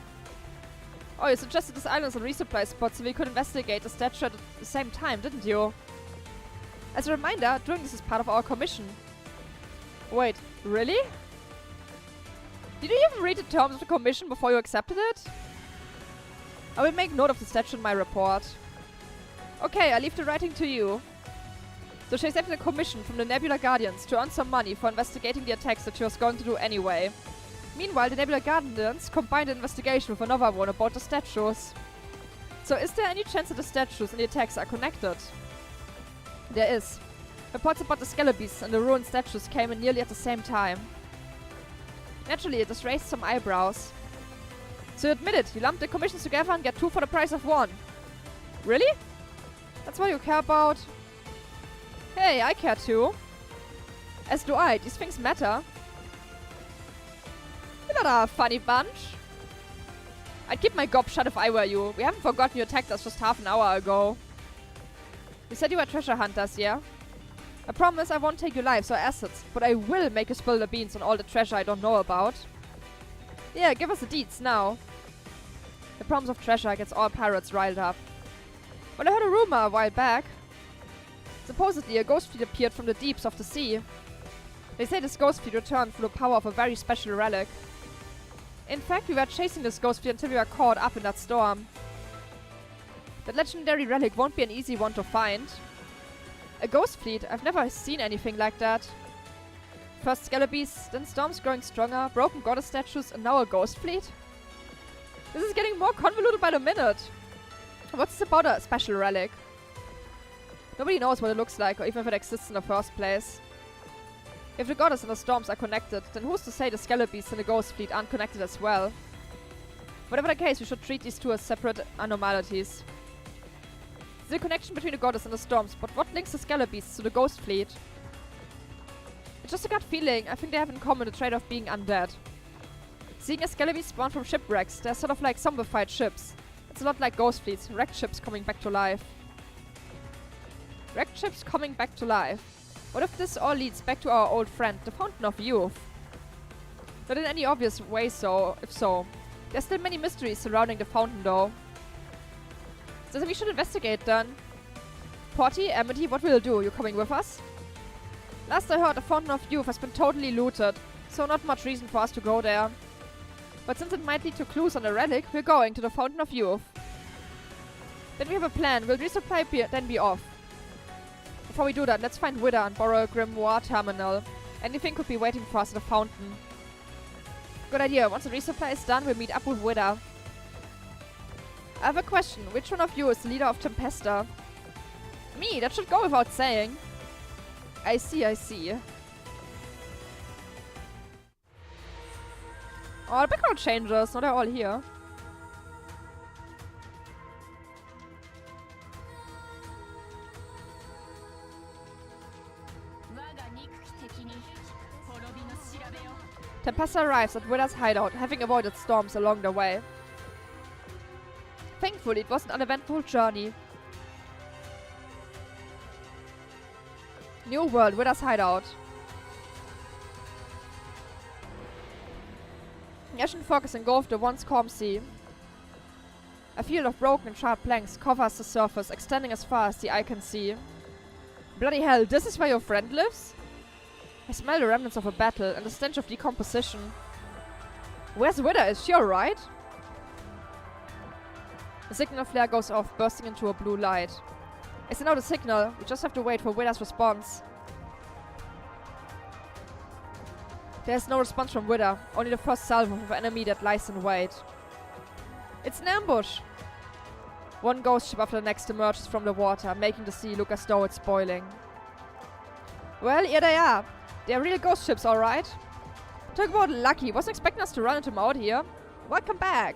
Oh, you suggested this island is a resupply spot so we could investigate the statue at the same time, didn't you? As a reminder, doing this is part of our commission. Wait, really? Did you even read the terms of the commission before you accepted it? I will make note of the statue in my report. Okay, I leave the writing to you. So she accepted a commission from the Nebula Guardians to earn some money for investigating the attacks that she was going to do anyway. Meanwhile, the Nebula Guardians combined the investigation with another one about the statues. So is there any chance that the statues and the attacks are connected? There is. Reports about the Skelebeasts and the ruined statues came in nearly at the same time. Naturally, it has raised some eyebrows. So you admit it, you lumped the commissions together and get 2 for the price of 1. Really? That's what you care about? Hey, I care too. As do I, these things matter. You're not a funny bunch. I'd keep my gob shut if I were you. We haven't forgotten you attacked us just half an hour ago. You said you were treasure hunters, yeah? I promise I won't take your lives or assets, but I will make you spill the beans on all the treasure I don't know about. Yeah, give us the deeds now. The promise of treasure gets all pirates riled up. Well, I heard a rumor a while back. Supposedly, a ghost fleet appeared from the deeps of the sea. They say this ghost fleet returned through the power of a very special relic. In fact, we were chasing this ghost fleet until we were caught up in that storm. That legendary relic won't be an easy one to find. A ghost fleet? I've never seen anything like that. First Skelebeasts, then storms growing stronger, broken goddess statues, and now a ghost fleet? This is getting more convoluted by the minute. What's this about a special relic? Nobody knows what it looks like, or even if it exists in the first place. If the goddess and the storms are connected, then who's to say the Skelebeasts and the Ghost Fleet aren't connected as well? Whatever the case, we should treat these two as separate anomalies. There's a connection between the goddess and the storms, but what links the Skelebeasts to the Ghost Fleet? It's just a gut feeling. I think they have in common the trait of being undead. Seeing a Skelebeast spawn from shipwrecks, they're sort of like zombified ships. It's a lot like Ghost Fleets, wrecked ships coming back to life. Wrecked ships coming back to life. What if this all leads back to our old friend, the Fountain of Youth? Not in any obvious way so, if so. There's still many mysteries surrounding the fountain though. So we should investigate then. Porty, Amity, what will you do? You coming with us? Last I heard, the Fountain of Youth has been totally looted, so not much reason for us to go there. But since it might lead to clues on the relic, we're going to the Fountain of Youth. Then we have a plan. We'll resupply, then be off. Before we do that, let's find Wither and borrow a Grimoire terminal. Anything could be waiting for us at the fountain. Good idea. Once the resupply is done, we'll meet up with Wither. I have a question. Which one of you is the leader of Tempesta? Me, that should go without saying. I see, I see. Oh, the background changes. Now they're all here. Tempesta arrives at Wither's hideout, having avoided storms along the way. Thankfully, it was an uneventful journey. New world, Wither's hideout. The ashen fog is engulfed the once calm sea. A field of broken and sharp planks covers the surface, extending as far as the eye can see. Bloody hell, this is where your friend lives? I smell the remnants of a battle and the stench of decomposition. Where's Wither? Is she alright? The signal flare goes off, bursting into a blue light. I send out a signal. We just have to wait for Wither's response. There's no response from Wither, only the first salvo of an enemy that lies in wait. It's an ambush! One ghost ship after the next emerges from the water, making the sea look as though it's boiling. Well, here they are. They're real ghost ships, alright. Talk about lucky. Wasn't expecting us to run into them out here. Welcome back.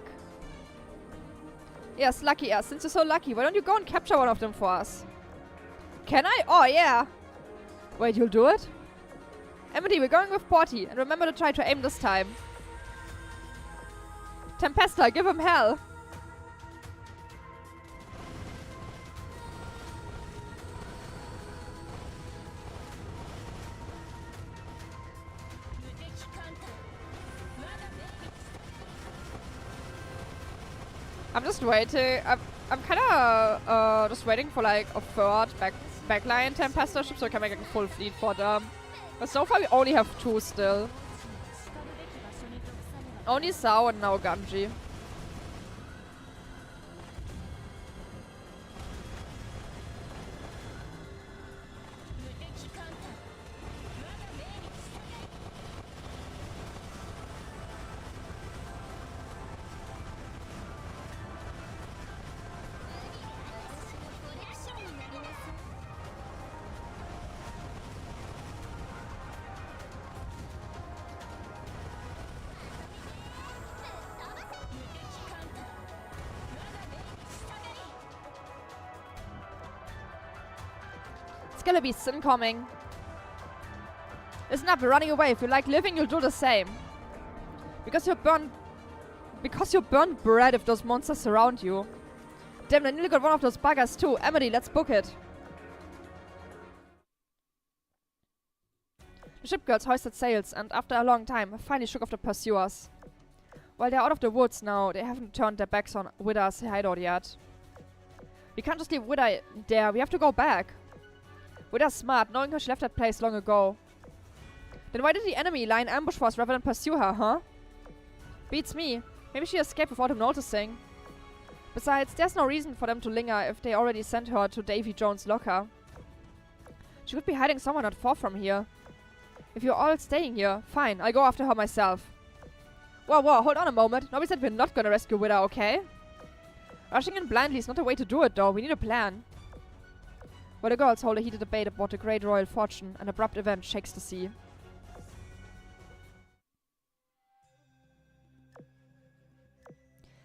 Yes, lucky. Yeah, since you're so lucky, why don't you go and capture one of them for us? Can I? Oh, yeah. Wait, you'll do it? Amity, we're going with Porty, and remember to try to aim this time. Tempesta, give him hell! I'm just waiting. I'm kind of just waiting for like a third backline Tempesta ship so I can make like, a full fleet for them. But so far we only have two still. Only Sao and now Ganji. Skelebeasts incoming. Listen up, we're running away. If you like living, you'll do the same. Because you're burnt bread if those monsters surround you. Damn, I nearly got one of those buggers too. Emily, let's book it. The ship girls hoisted sails and after a long time finally shook off the pursuers. While they're out of the woods now, they haven't turned their backs on Wither's hideout yet. We can't just leave Wither there, we have to go back. Wither's smart, knowing how she left that place long ago. Then why did the enemy lie in ambush for us rather than pursue her, huh? Beats me. Maybe she escaped without him noticing. Besides, there's no reason for them to linger if they already sent her to Davy Jones' locker. She could be hiding somewhere not far from here. If you're all staying here, fine, I'll go after her myself. Whoa, hold on a moment. Nobody said we're not gonna rescue Wither, okay? Rushing in blindly is not the way to do it, though. We need a plan. While the girls hold a heated debate about the great royal fortune, an abrupt event shakes the sea.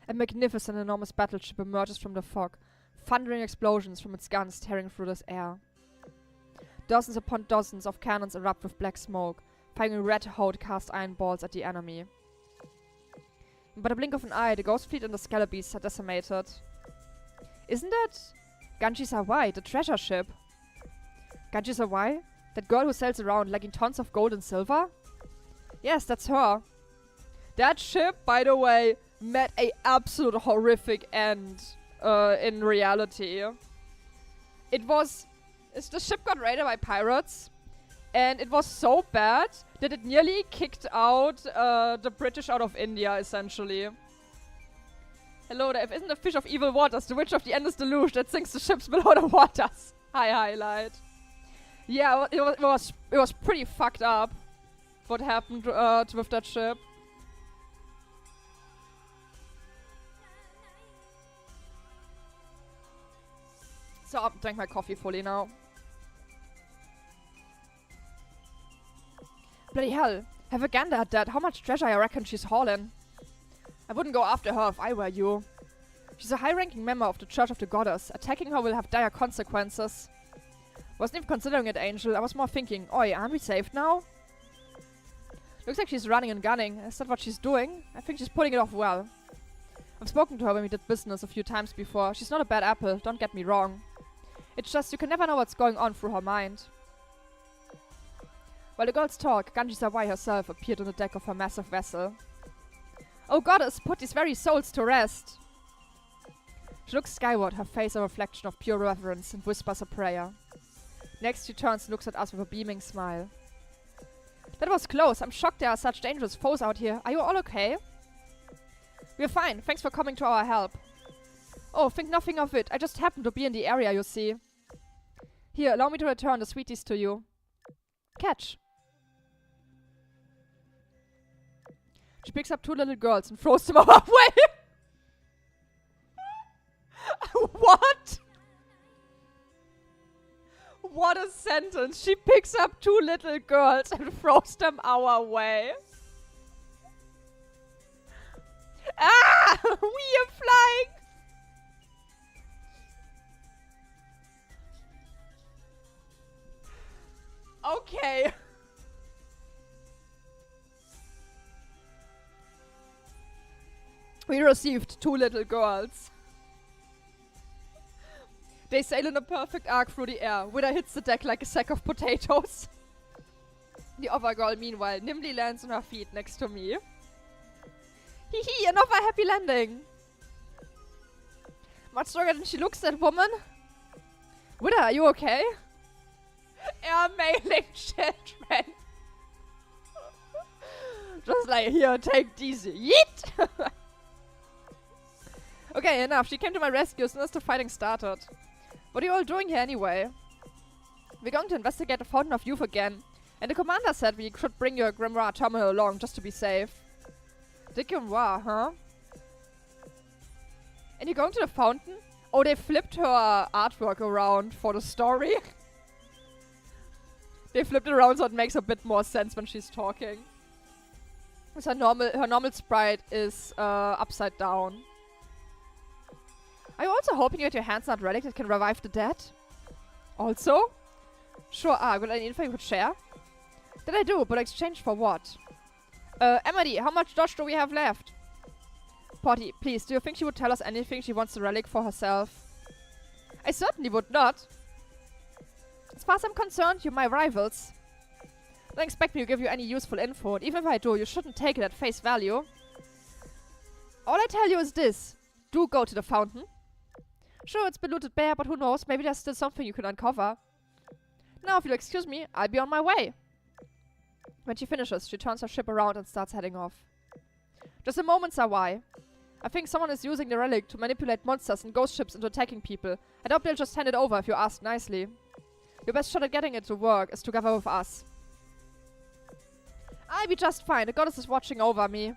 A magnificent, enormous battleship emerges from the fog, thundering explosions from its guns tearing through this air. Dozens upon dozens of cannons erupt with black smoke, firing red-hot cast-iron balls at the enemy. By the blink of an eye, the ghost fleet and the Scalabees are decimated. Isn't that Ganji Sawai, the treasure ship? Ganji Sawai? That girl who sails around lugging tons of gold and silver? Yes, that's her. That ship, by the way, met a absolute horrific end in reality. The ship got raided by pirates, and it was so bad that it nearly kicked out the British out of India, essentially. Hello there, if isn't the fish of evil waters, the witch of the endless deluge that sinks the ships below the waters. Hi, highlight. Yeah, it was pretty fucked up what happened with that ship. So I'll drink my coffee fully now. Bloody hell. Have a gander at that. How much treasure I reckon she's hauling. I wouldn't go after her if I were you. She's a high-ranking member of the Church of the Goddess. Attacking her will have dire consequences. Wasn't even considering it, Angel. I was more thinking, oi, aren't we safe now? Looks like she's running and gunning. Is that what she's doing? I think she's pulling it off well. I've spoken to her when we did business a few times before. She's not a bad apple, don't get me wrong. It's just you can never know what's going on through her mind. While the girls talk, Ganji Sawai herself appeared on the deck of her massive vessel. Oh goddess, put these very souls to rest! She looks skyward, her face a reflection of pure reverence, and whispers a prayer. Next she turns and looks at us with a beaming smile. That was close. I'm shocked there are such dangerous foes out here. Are you all okay? We're fine. Thanks for coming to our help. Oh, think nothing of it. I just happened to be in the area, you see. Here, allow me to return the sweeties to you. Catch. She picks up two little girls and throws them our way. What? What a sentence. She picks up two little girls and throws them our way. Ah! We are flying! Okay. We received two little girls. They sail in a perfect arc through the air. Widow hits the deck like a sack of potatoes. The other girl, meanwhile, nimbly lands on her feet next to me. Hee hee, another happy landing. Much stronger than she looks, that woman. Widow, are you okay? Air mailing children. Just like, here, take these. Yeet! Okay, enough. She came to my rescue as soon as the fighting started. What are you all doing here anyway? We're going to investigate the Fountain of Youth again. And the commander said we should bring your Grimoire terminal along just to be safe. The Grimoire, huh? And you're going to the fountain? Oh, they flipped her artwork around for the story. They flipped it around so it makes a bit more sense when she's talking. Because her normal sprite is upside down. Are you also hoping you get your hands on a relic that can revive the dead? Also? Sure are. Got any info you could share? That I do, but exchange for what? Emily, how much dodge do we have left? Potty, please, do you think she would tell us anything she wants the relic for herself? I certainly would not. As far as I'm concerned, you're my rivals. Don't expect me to give you any useful info, and even if I do, you shouldn't take it at face value. All I tell you is this. Do go to the fountain. Sure, it's polluted bare, but who knows, maybe there's still something you can uncover. Now, if you'll excuse me, I'll be on my way. When she finishes, she turns her ship around and starts heading off. Just a moment, Sawai. I think someone is using the relic to manipulate monsters and ghost ships into attacking people. I doubt they'll just hand it over if you ask nicely. Your best shot at getting it to work is together with us. I'll be just fine. The goddess is watching over me.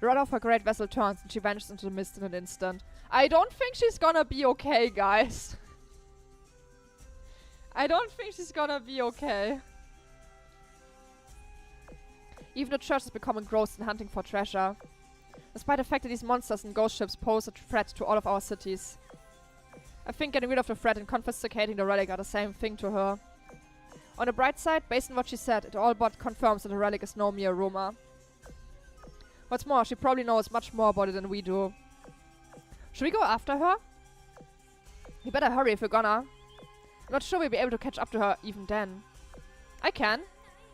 The rudder of her great vessel turns and she vanishes into the mist in an instant. I don't think she's gonna be okay, guys. I don't think she's gonna be okay. Even the church is becoming engrossed in hunting for treasure. Despite the fact that these monsters and ghost ships pose a threat to all of our cities. I think getting rid of the threat and confiscating the relic are the same thing to her. On the bright side, based on what she said, it all but confirms that the relic is no mere rumor. What's more, she probably knows much more about it than we do. Should we go after her? We better hurry if we're gonna. I'm not sure we'll be able to catch up to her even then. I can.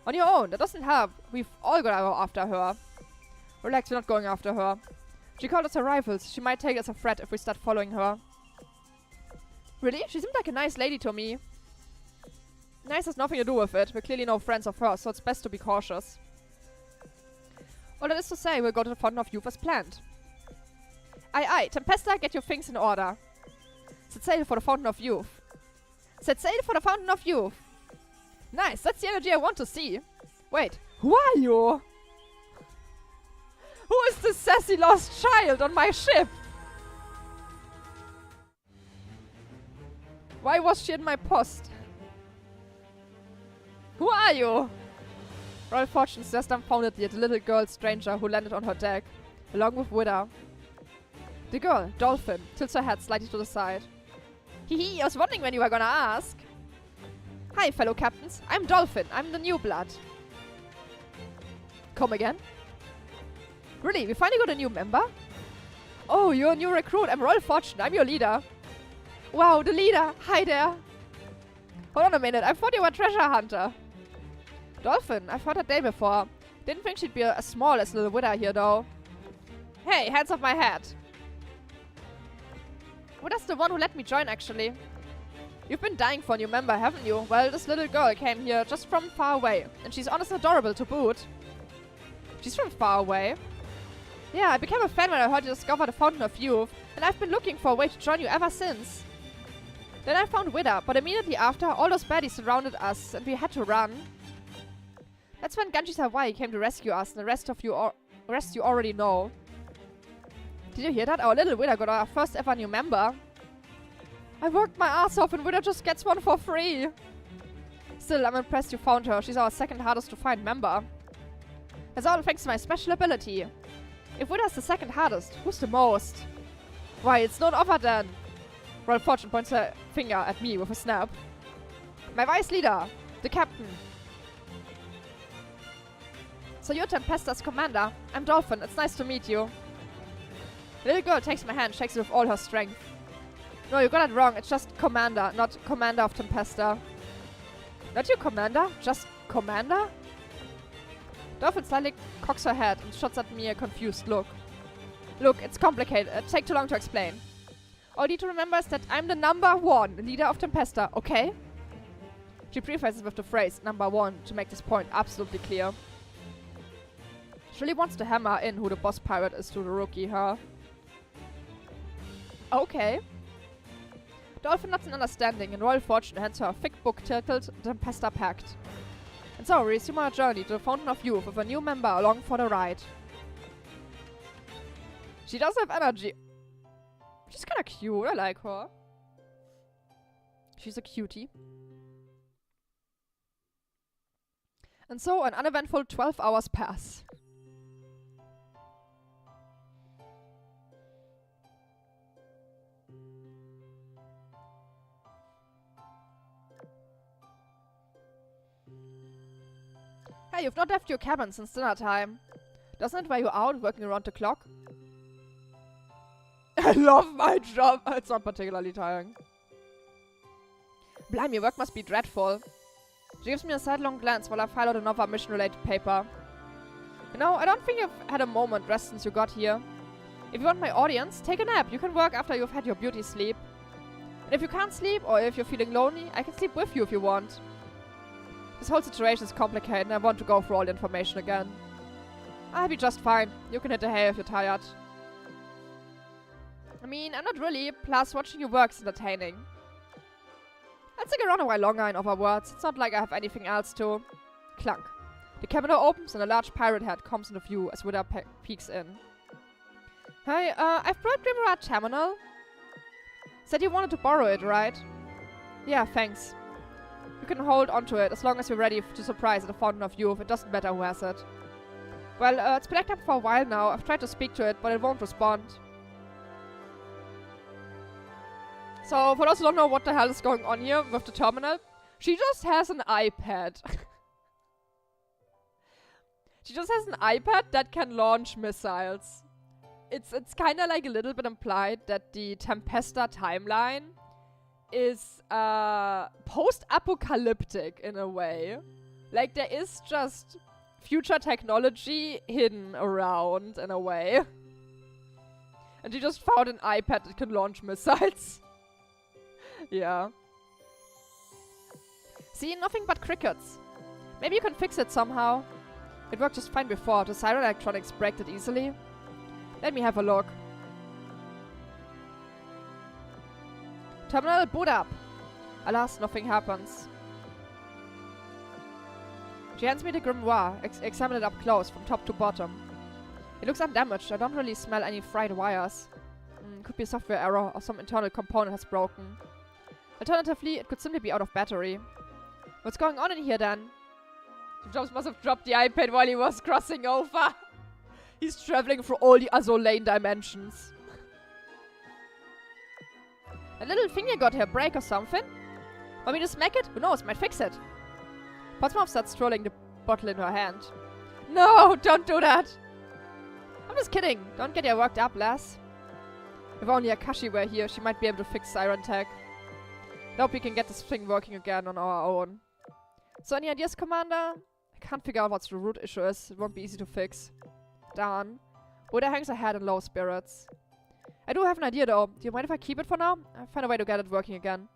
On your own, that doesn't help. We've all gotta go after her. Relax, we're not going after her. She called us her rivals. She might take us as a threat if we start following her. Really? She seemed like a nice lady to me. Nice has nothing to do with it. We're clearly no friends of hers, so it's best to be cautious. All that is to say, we'll go to the Fountain of Youth as planned. Aye, Tempesta, get your things in order. Set sail for the Fountain of Youth. Set sail for the Fountain of Youth. Nice, that's the energy I want to see. Wait, who are you? Who is this sassy lost child on my ship? Why was she in my post? Who are you? Royal Fortune stares dumbfoundedly at the little girl stranger who landed on her deck, along with Wither. The girl, Dolphin, tilts her head slightly to the side. Hehe, I was wondering when you were gonna ask. Hi, fellow captains. I'm Dolphin. I'm the new blood. Come again? Really? We finally got a new member? Oh, you're a new recruit. I'm Royal Fortune. I'm your leader. Wow, the leader. Hi there. Hold on a minute. I thought you were a treasure hunter. Dolphin, I've heard that name before. Didn't think she'd be as small as little Wither here, though. Hey, hands off my head. Wither's the one who let me join, actually. You've been dying for a new member, haven't you? Well, this little girl came here just from far away. And she's honestly adorable to boot. She's from far away? Yeah, I became a fan when I heard you discover the Fountain of Youth. And I've been looking for a way to join you ever since. Then I found Wither, but immediately after, all those baddies surrounded us and we had to run. That's when Ganji's Hawaii came to rescue us, and the rest you already know. Did you hear that? Our little Wither got our first ever new member. I worked my ass off and Wither just gets one for free. Still, I'm impressed you found her. She's our second hardest to find member. That's all thanks to my special ability. If Wither's the second hardest, who's the most? Why, it's none other than... Royal Fortune points her finger at me with a snap. My vice leader, the captain. So you're Tempesta's commander. I'm Dolphin. It's nice to meet you. The little girl takes my hand, shakes it with all her strength. No, you got it wrong. It's just commander, not commander of Tempesta. Not your commander? Just commander? Dolphin slightly cocks her head and shots at me a confused look. Look, it's complicated. It'll take too long to explain. All you need to remember is that I'm the #1 leader of Tempesta, okay? She prefaces with the phrase #1 to make this point absolutely clear. She really wants to hammer in who the boss pirate is to the rookie, huh? Okay. Dolphin nods in understanding, and Royal Fortune hands her a thick book titled Tempesta Pact. And so we resume our journey to the Fountain of Youth with a new member along for the ride. She does have energy. She's kinda cute, I like her. She's a cutie. And so an uneventful 12 hours pass. Hey, you've not left your cabin since dinner time. Doesn't it wear you out working around the clock? I love my job. It's not particularly tiring. Blimey, your work must be dreadful. She gives me a sidelong glance while I file out another mission-related paper. You know, I don't think you've had a moment rest since you got here. If you want my audience, take a nap. You can work after you've had your beauty sleep. And if you can't sleep, or if you're feeling lonely, I can sleep with you if you want. This whole situation is complicated and I want to go through all the information again. I'll be just fine. You can hit the hay if you're tired. I mean, I'm not really. Plus, watching you work is entertaining. I'll stick around a while longer, in other words. It's not like I have anything else to... Clunk. The cabin door opens and a large pirate head comes into view as Wither peeks in. Hey, I've brought Grimrod Terminal. Said you wanted to borrow it, right? Yeah, thanks. can hold onto it as long as you're ready to surprise at the Fountain of Youth. It doesn't matter who has it. Well, it's been acting up for a while now. I've tried to speak to it, but it won't respond. So, for those who don't know what the hell is going on here with the terminal, she just has an iPad. She just has an iPad that can launch missiles. It's kind of like a little bit implied that the Tempesta timeline is post-apocalyptic in a way. Like, there is just future technology hidden around in a way. And she just found an iPad that can launch missiles. Yeah. See, nothing but crickets. Maybe you can fix it somehow. It worked just fine before. The siren electronics break it easily. Let me have a look. Terminal boot up. Alas, nothing happens. She hands me the grimoire. Examine it up close, from top to bottom. It looks undamaged. I don't really smell any fried wires. Could be a software error or some internal component has broken. Alternatively, it could simply be out of battery. What's going on in here then? Jobs must have dropped the iPad while he was crossing over. He's traveling through all the Azur lane dimensions. A little thing you got here, break or something? Want me to smack it? Who knows, might fix it. Portsmouth starts twirling the bottle in her hand. No, don't do that! I'm just kidding. Don't get your worked up, lass. If only Akashi were here, she might be able to fix Siren Tech. I hope we can get this thing working again on our own. So any ideas, Commander? I can't figure out what the root issue is. It won't be easy to fix. Darn. Buddha hangs her head in low spirits. I do have an idea though. Do you mind if I keep it for now? I'll find a way to get it working again.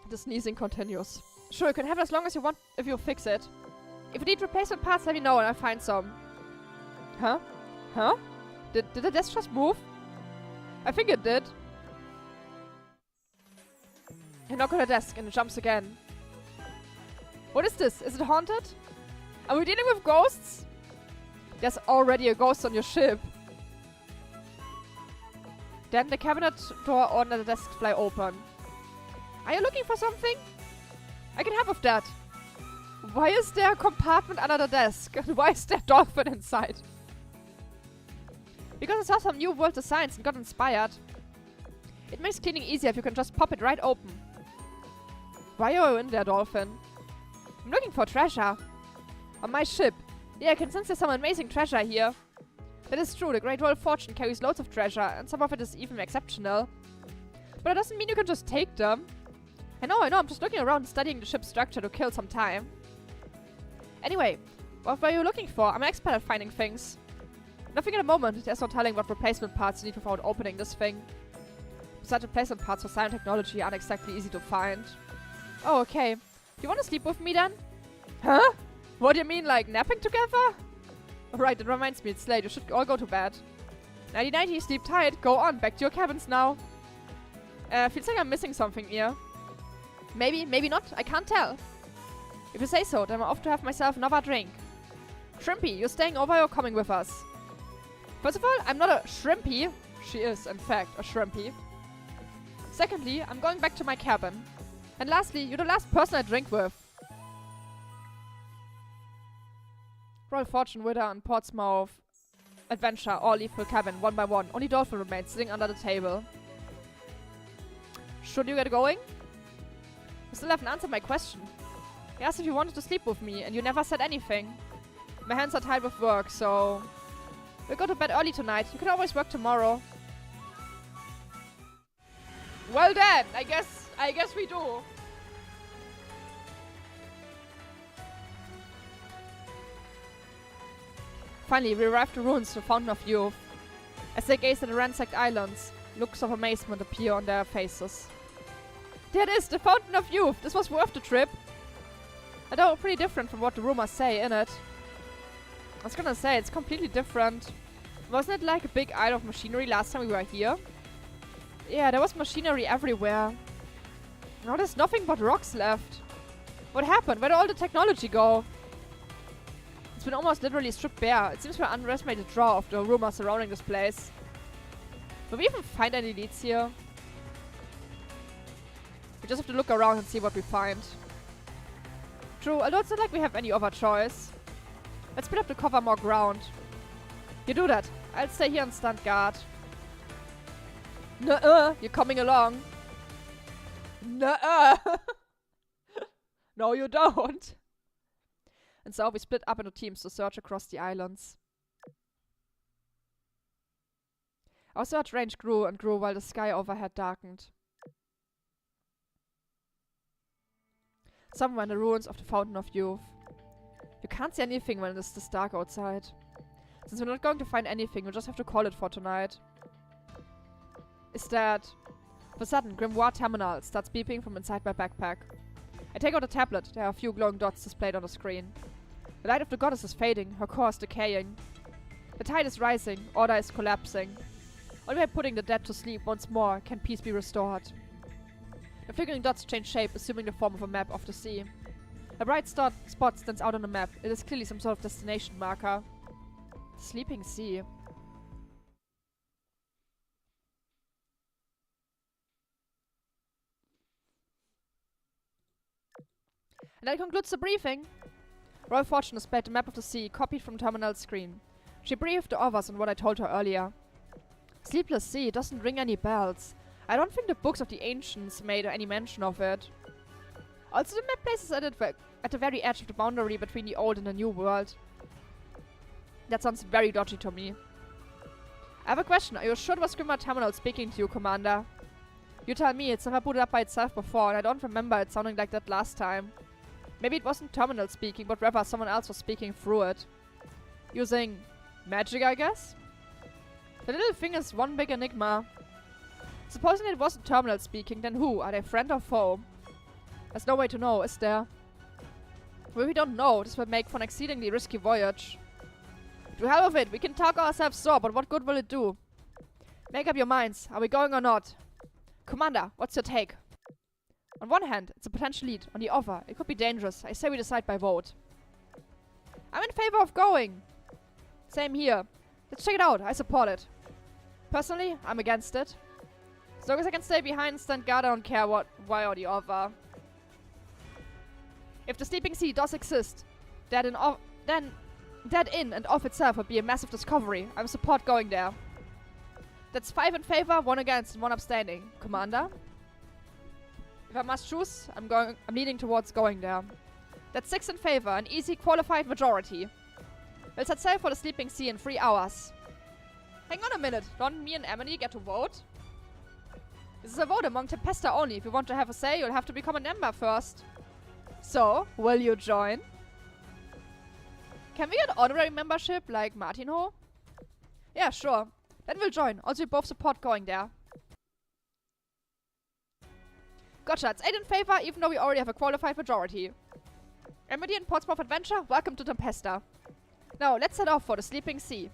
The sneezing continues. Sure, you can have it as long as you want if you fix it. If you need replacement parts, let me know and I'll find some. Huh? Huh? Did the desk just move? I think it did. You knock on the desk and it jumps again. What is this? Is it haunted? Are we dealing with ghosts? There's already a ghost on your ship. Then the cabinet door under the desk fly open. Are you looking for something? I can help with that. Why is there a compartment under the desk? And why is there a dolphin inside? Because I saw some new world designs and got inspired. It makes cleaning easier if you can just pop it right open. Why are you in there, dolphin? I'm looking for treasure. On my ship. Yeah, I can sense there's some amazing treasure here. That is true, the Great Royal Fortune carries loads of treasure, and some of it is even exceptional. But it doesn't mean you can just take them. I know, I'm just looking around studying the ship's structure to kill some time. Anyway, what were you looking for? I'm an expert at finding things. Nothing at the moment. There's no telling what replacement parts you need without opening this thing. Besides, replacement parts for silent technology aren't exactly easy to find. Oh, okay. Do you want to sleep with me then? Huh? What do you mean, like napping together? Alright, that reminds me, it's late. You should all go to bed. Nighty-nighty, sleep tight. Go on, back to your cabins now. Feels like I'm missing something here. Maybe, maybe not. I can't tell. If you say so, then I'm off to have myself another drink. Shrimpy, you're staying over or coming with us? First of all, I'm not a shrimpy. She is, in fact, a shrimpy. Secondly, I'm going back to my cabin. And lastly, you're the last person I drink with. Royal Fortune, Widow, and Portsmouth Adventure all leave her cabin one by one. Only Dolphin remains sitting under the table. Should you get going? You still haven't answered my question. I asked if you wanted to sleep with me, and you never said anything. My hands are tied with work, so... We'll go to bed early tonight. You can always work tomorrow. Well then, I guess we do. Finally, we arrive to ruins, the Fountain of Youth. As they gaze at the ransacked islands, looks of amazement appear on their faces. There it is, the Fountain of Youth! This was worth the trip! Although pretty different from what the rumors say in it. I was gonna say, it's completely different. Wasn't it like a big isle of machinery last time we were here? Yeah, there was machinery everywhere. Now there's nothing but rocks left. What happened? Where did all the technology go? It's been almost literally stripped bare. It seems we underestimated the draw of the rumors surrounding this place. Will we even find any leads here? We just have to look around and see what we find. True, although it's not like we have any other choice. Let's split up to cover more ground. You do that. I'll stay here and stand guard. Nuh-uh, you're coming along. Nuh-uh. No, you don't. And so we split up into teams to search across the islands. Our search range grew and grew while the sky overhead darkened. Somewhere in the ruins of the Fountain of Youth. You can't see anything when it's this dark outside. Since we're not going to find anything, we'll just have to call it for tonight. Is that... All of a sudden, Grimoire Terminal starts beeping from inside my backpack. I take out a tablet. There are a few glowing dots displayed on the screen. The light of the goddess is fading, her core is decaying. The tide is rising, order is collapsing. Only by putting the dead to sleep once more can peace be restored. The flickering dots change shape, assuming the form of a map of the sea. A bright spot stands out on the map. It is clearly some sort of destination marker. The Sleeping Sea. And that concludes the briefing. Royal Fortune displayed the map of the sea, copied from Terminal's screen. She briefed the others on what I told her earlier. Sleepless Sea doesn't ring any bells. I don't think the books of the ancients made any mention of it. Also, the map places it at the very edge of the boundary between the old and the new world. That sounds very dodgy to me. I have a question. Are you sure it was Grimoire Terminal speaking to you, Commander? You tell me. It's never booted up by itself before, and I don't remember it sounding like that last time. Maybe it wasn't Terminal speaking, but rather someone else was speaking through it. Using magic, I guess? The little thing is one big enigma. Supposing it wasn't Terminal speaking, then who? Are they friend or foe? There's no way to know, is there? Well, we don't know. This will make for an exceedingly risky voyage. To hell with it. We can talk ourselves sore, but what good will it do? Make up your minds. Are we going or not? Commander, what's your take? On one hand, it's a potential lead. On the other, it could be dangerous. I say we decide by vote. I'm in favor of going. Same here. Let's check it out. I support it. Personally, I'm against it. As long as I can stay behind and stand guard, I don't care why or the other. If the Sleeping Sea does exist, then that in and of itself would be a massive discovery. I support going there. That's 5 in favor, 1 against, and 1 abstaining. Commander? If I must choose, I'm leaning towards going there. That's 6 in favor, an easy qualified majority. We'll set sail for the Sleeping Sea in 3 hours. Hang on a minute, don't me and Emily get to vote? This is a vote among Tempesta only. If you want to have a say, you'll have to become a member first. So, will you join? Can we get honorary membership like Mhhhh? Yeah, sure. Then we'll join. Also, we both support going there. Gotcha, it's 8 in favor, even though we already have a qualified majority. Emily and Portsmouth Adventure, welcome to Tempesta. Now, let's set off for the Sleeping Sea.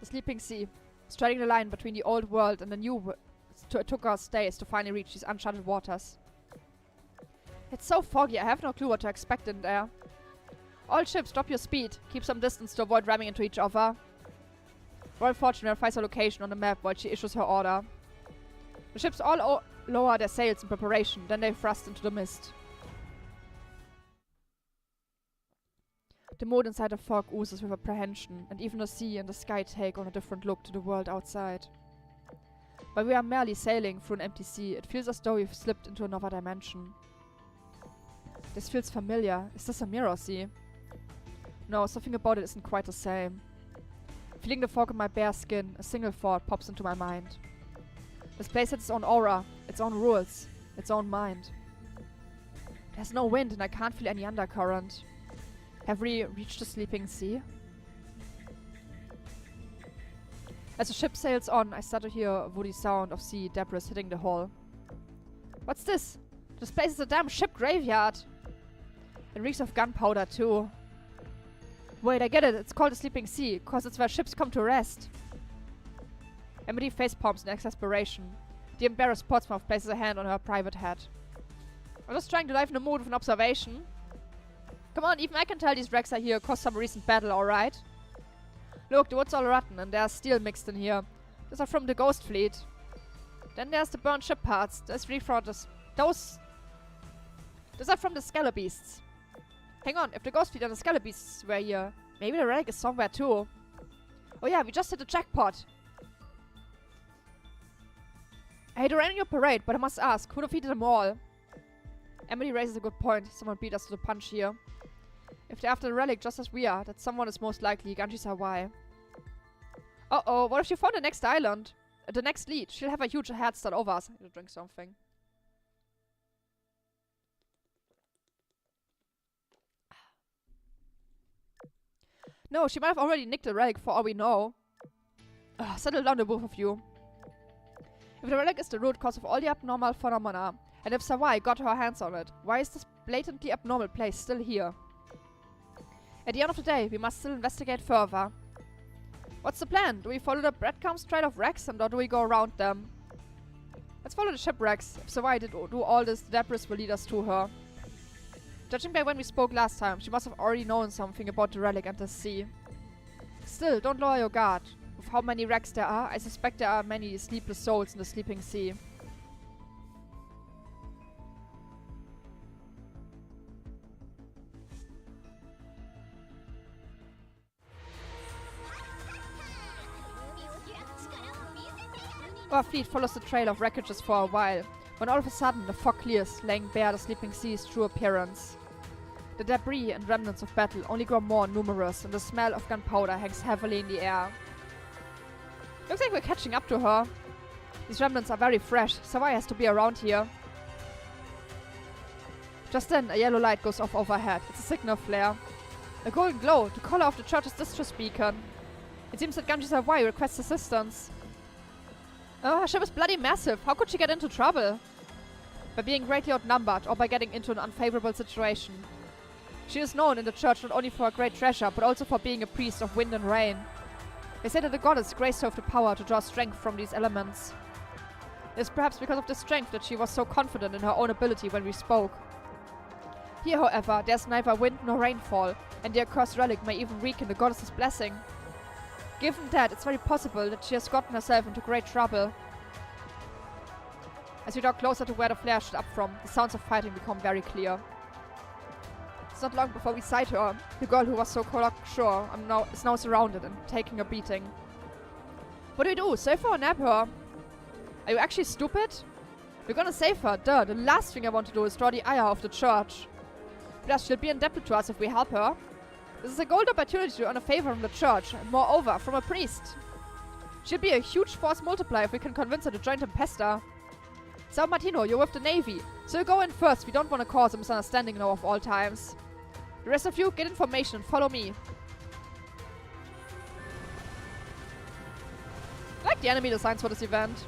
The Sleeping Sea. Straddling the line between the old world and the new world. It took us days to finally reach these uncharted waters. It's so foggy, I have no clue what to expect in there. All ships, drop your speed. Keep some distance to avoid ramming into each other. Royal Fortune verifies her location on the map while she issues her order. The ships all lower their sails in preparation, then they thrust into the mist. The mood inside the fog oozes with apprehension, and even the sea and the sky take on a different look to the world outside. While we are merely sailing through an empty sea, it feels as though we've slipped into another dimension. This feels familiar. Is this a mirror sea? No, something about it isn't quite the same. Feeling the fog on my bare skin, a single thought pops into my mind. This place has its own aura, its own rules, its own mind. There's no wind and I can't feel any undercurrent. Have we reached the Sleeping Sea? As the ship sails on, I start to hear a woody sound of sea debris hitting the hull. What's this? This place is a damn ship graveyard. It reeks of gunpowder too. Wait, I get it. It's called the Sleeping Sea, because it's where ships come to rest. Emily facepalms in exasperation. The embarrassed Portsmouth places a hand on her private head. I'm just trying to live in the mood of an observation. Come on, even I can tell these wrecks are here caused some recent battle, alright? Look, the wood's all rotten and there's steel mixed in here. Those are from the Ghost Fleet. Then there's the burned ship parts. Those are from the Scalabeasts. Hang on, if the Ghost Fleet and the Scalabeasts were here, maybe the relic is somewhere too. Oh yeah, we just hit the jackpot. I hate to rain on your parade, but I must ask, who defeated them all? Emily raises a good point. Someone beat us to the punch here. If they're after the relic just as we are, that someone is most likely Ganji's Hawaii. Uh-oh, what if she found the next island? The next lead. She'll have a huge head start over us. I need to drink something. No, she might have already nicked the relic for all we know. Settle down, the both of you. If the relic is the root cause of all the abnormal phenomena, and if Sawai got her hands on it, why is this blatantly abnormal place still here? At the end of the day, we must still investigate further. What's the plan? Do we follow the breadcrumbs trail of wrecks, or do we go around them? Let's follow the shipwrecks. If Sawai did do all this, the debris will lead us to her. Judging by when we spoke last time, she must have already known something about the relic and the sea. Still, don't lower your guard. With how many wrecks there are, I suspect there are many sleepless souls in the sleeping sea. Our fleet follows the trail of wreckages for a while, when all of a sudden the fog clears, laying bare the sleeping sea's true appearance. The debris and remnants of battle only grow more numerous, and the smell of gunpowder hangs heavily in the air. Looks like we're catching up to her. These remnants are very fresh. Sawai has to be around here. Just then, a yellow light goes off overhead. It's a signal flare. A golden glow, the color of the church's distress beacon. It seems that Ganji Sawai requests assistance. Oh, her ship is bloody massive. How could she get into trouble? By being greatly outnumbered or by getting into an unfavorable situation. She is known in the church not only for her great treasure, but also for being a priest of wind and rain. They say that the goddess graced her with the power to draw strength from these elements. It is perhaps because of this strength that she was so confident in her own ability when we spoke. Here, however, there's neither wind nor rainfall, and the accursed relic may even weaken the goddess's blessing. Given that, it's very possible that she has gotten herself into great trouble. As we draw closer to where the flare shot up from, the sounds of fighting become very clear. It's not long before we sight her. The girl who was so sure is now surrounded and taking a beating. What do we do? Save her or nab her? Are you actually stupid? We're gonna save her, duh. The last thing I want to do is draw the ire of the church. Plus, she'll be indebted to us if we help her. This is a gold opportunity to earn a favor from the church, and moreover, from a priest. She'll be a huge force multiplier if we can convince her to join Tempesta. So, Martino, you're with the Navy, so you go in first. We don't want to cause a misunderstanding now of all times. The rest of you, get information and follow me. I like the enemy designs for this event.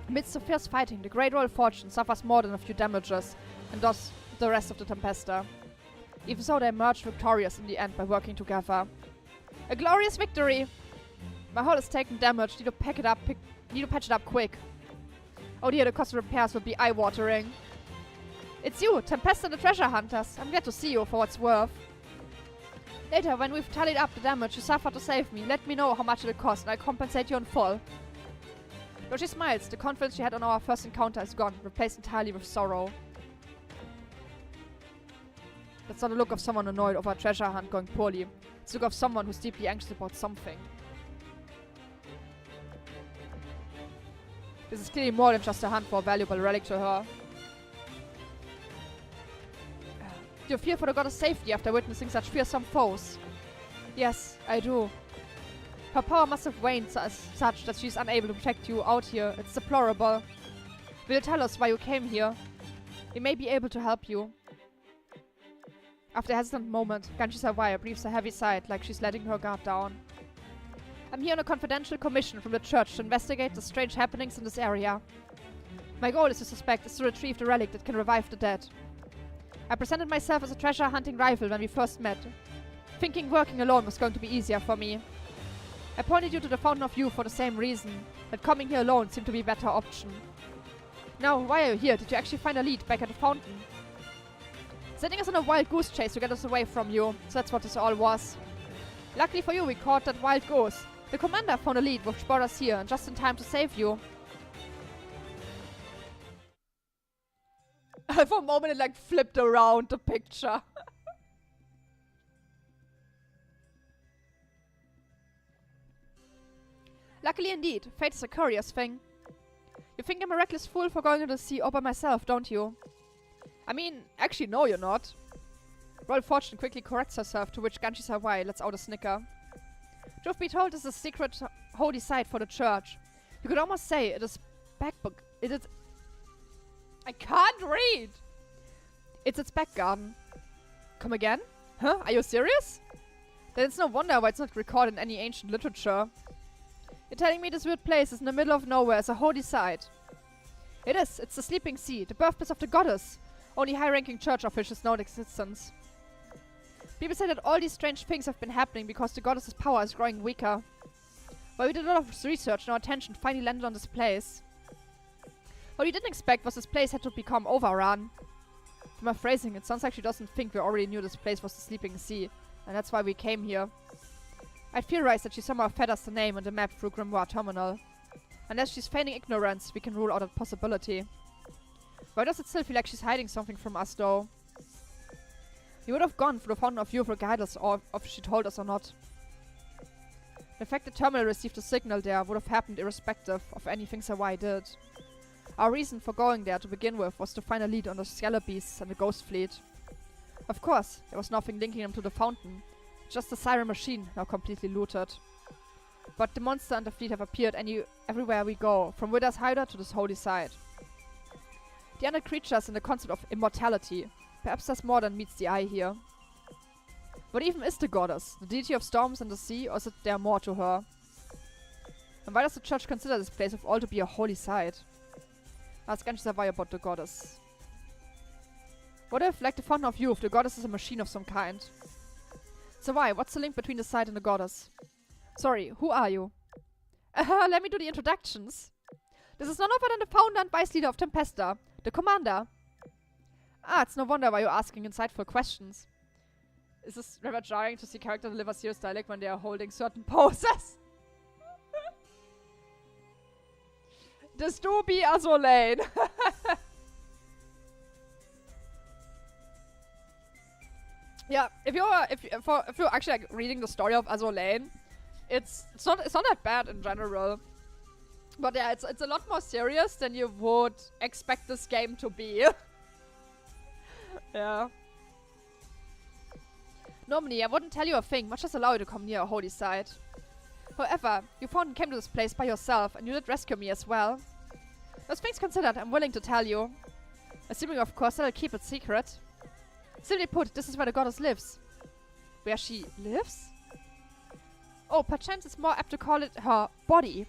Amidst the fierce fighting, the Great Royal Fortune suffers more than a few damages, and thus the rest of the Tempesta. Even so, they emerge victorious in the end by working together. A glorious victory! My hull has taken damage. Need to patch it up quick. Oh dear, the cost of repairs will be eye-watering. It's you, Tempesta and the Treasure Hunters. I'm glad to see you for what's worth. Later, when we've tallied up the damage you suffered to save me, let me know how much it'll cost and I'll compensate you in full. Though she smiles, the confidence she had on our first encounter is gone, replaced entirely with sorrow. That's not the look of someone annoyed over a treasure hunt going poorly. It's the look of someone who's deeply anxious about something. This is clearly more than just a hunt for a valuable relic to her. Do you fear for the goddess' safety after witnessing such fearsome foes? Yes, I do. Her power must have waned as such that she's unable to protect you out here. It's deplorable. Will you tell us why you came here? We may be able to help you. After a hesitant moment, Ganshi Sawaya breathes a heavy sigh, like she's letting her guard down. I'm here on a confidential commission from the church to investigate the strange happenings in this area. My goal is to retrieve the relic that can revive the dead. I presented myself as a treasure hunting rival when we first met, thinking working alone was going to be easier for me. I pointed you to the Fountain of Youth for the same reason, that coming here alone seemed to be a better option. Now, why are you here? Did you actually find a lead back at the fountain? Sending us on a wild goose chase to get us away from you, so that's what this all was. Luckily for you, we caught that wild goose. The commander found a lead which brought us here, and just in time to save you. For a moment it like flipped around the picture. Luckily indeed, fate is a curious thing. You think I'm a reckless fool for going to the sea all by myself, don't you? I mean, actually no you're not. Royal Fortune quickly corrects herself, to which Ganshi Sawai lets out a snicker. Truth be told, this is a secret holy site for the church. You could almost say it is backbook. It is... I can't read! It's its back garden. Come again? Huh? Are you serious? Then it's no wonder why it's not recorded in any ancient literature. You're telling me this weird place is in the middle of nowhere as a holy site? It is. It's the Sleeping Sea, the birthplace of the goddess. Only high-ranking church officials know its existence. People say that all these strange things have been happening because the goddess's power is growing weaker. While we did a lot of research and our attention finally landed on this place. What we didn't expect was this place had to become overrun. From her phrasing, it sounds like she doesn't think we already knew this place was the Sleeping Sea, and that's why we came here. I'd theorize that she somehow fed us the name and the map through Grimoire Terminal. Unless she's feigning ignorance, we can rule out a possibility. Why does it still feel like she's hiding something from us, though? We would have gone through the Fountain of Youth regardless of if she told us or not. The fact the terminal received a signal there would have happened irrespective of anything Sawai did. Our reason for going there to begin with was to find a lead on the Scalabeasts and the Ghost Fleet. Of course, there was nothing linking them to the fountain, just the siren machine, now completely looted. But the monster and the fleet have appeared everywhere we go, from Widow's Hideout to this holy site. The undead creatures and the concept of immortality. Perhaps there's more than meets the eye here. What even is the goddess? The deity of storms and the sea, or is there more to her? And why does the church consider this place of all to be a holy site? Ask Ganshi Sawai about the goddess. What if, like the Fountain of Youth, the goddess is a machine of some kind? Sawai, what's the link between the site and the goddess? Sorry, who are you? Let me do the introductions. This is none other than the founder and vice leader of Tempesta, the commander. Ah, it's no wonder why you're asking insightful questions. Is this rather jarring to see characters deliver serious dialect when they are holding certain poses? This do be Azur Lane. Yeah, if you're actually like reading the story of Azur Lane, it's not that bad in general. But yeah, it's a lot more serious than you would expect this game to be. Yeah. Normally, I wouldn't tell you a thing, much as allow you to come near a holy site. However, you found and came to this place by yourself, and you did rescue me as well. Those things considered, I'm willing to tell you. Assuming, of course, that I'll keep it secret. Simply put, this is where the goddess lives. Where she lives? Oh, perchance it's more apt to call it her body. You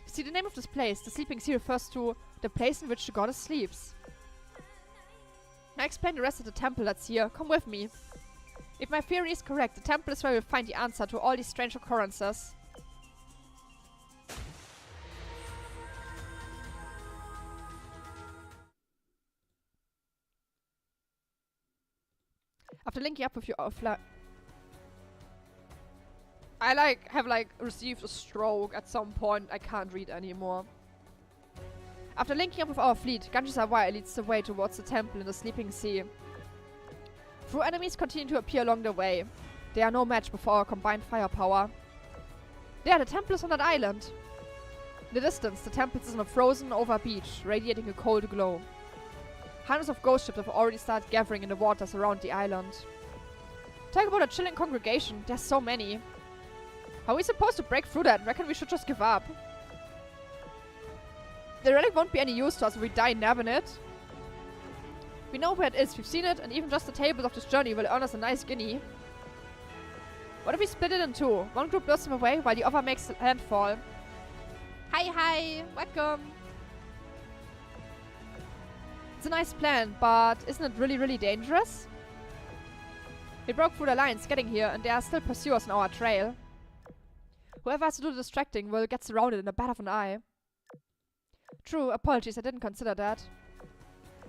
see, the name of this place, the Sleeping Sea, refers to the place in which the goddess sleeps. I explain the rest of the temple that's here. Come with me. If my theory is correct, the temple is where we'll find the answer to all these strange occurrences. After linking up with you offline... I like have like received a stroke at some point. I can't read anymore. After linking up with our fleet, Ganges Hawaii leads the way towards the temple in the sleeping sea. Few enemies continue to appear along the way. They are no match before our combined firepower. There, the temple is on that island. In the distance, the temple is on a frozen over beach, radiating a cold glow. Hundreds of ghost ships have already started gathering in the waters around the island. Talk about a chilling congregation, there's so many. How are we supposed to break through that? Reckon we should just give up. The relic won't be any use to us if we die nabbing it. We know where it is, we've seen it, and even just the tables of this journey will earn us a nice guinea. What if we split it in two? One group lures them away while the other makes landfall. Hi, welcome. It's a nice plan, but isn't it really dangerous? We broke through the lines getting here, and there are still pursuers on our trail. Whoever has to do the distracting will get surrounded in a bat of an eye. True, apologies, I didn't consider that.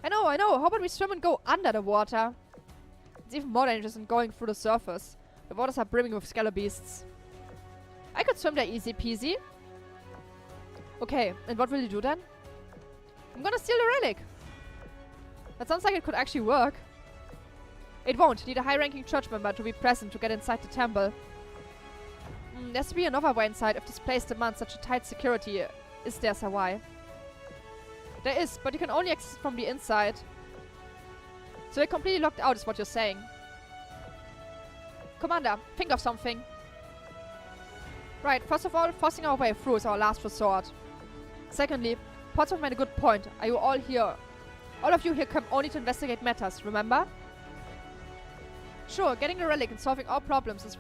I know, how about we swim and go under the water? It's even more dangerous than going through the surface. The waters are brimming with scalabeasts. I could swim there easy peasy. Okay, and what will you do then? I'm gonna steal the relic. That sounds like it could actually work. It won't. Need a high-ranking church member to be present to get inside the temple. There has to be another way inside if this place demands such a tight security. Is there, sir? Why? There is, but you can only access from the inside. So we're completely locked out is what you're saying. Commander, think of something. Right, first of all, forcing our way through is our last resort. Secondly, Portsmouth made a good point. Are you all here? All of you here come only to investigate matters, remember? Sure, getting the relic and solving our problems is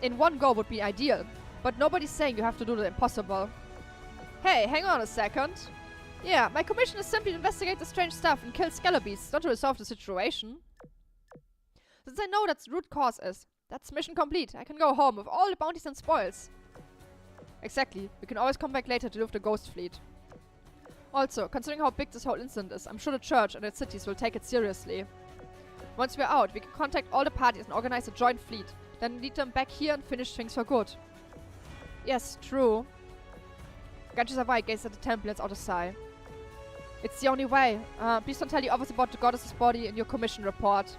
in one go would be ideal. But nobody's saying you have to do the impossible. Hey, hang on a second. Yeah, my commission is simply to investigate the strange stuff and kill scalabeasts, not to resolve the situation. Since I know that's the root cause is, that's mission complete. I can go home with all the bounties and spoils. Exactly. We can always come back later to do with the ghost fleet. Also, considering how big this whole incident is, I'm sure the church and its cities will take it seriously. Once we're out, we can contact all the parties and organize a joint fleet, then lead them back here and finish things for good. Yes, true. Ganges Hawaii gazes at the temple and lets out a sigh. It's the only way. Please don't tell the others about the goddess's body in your commission report.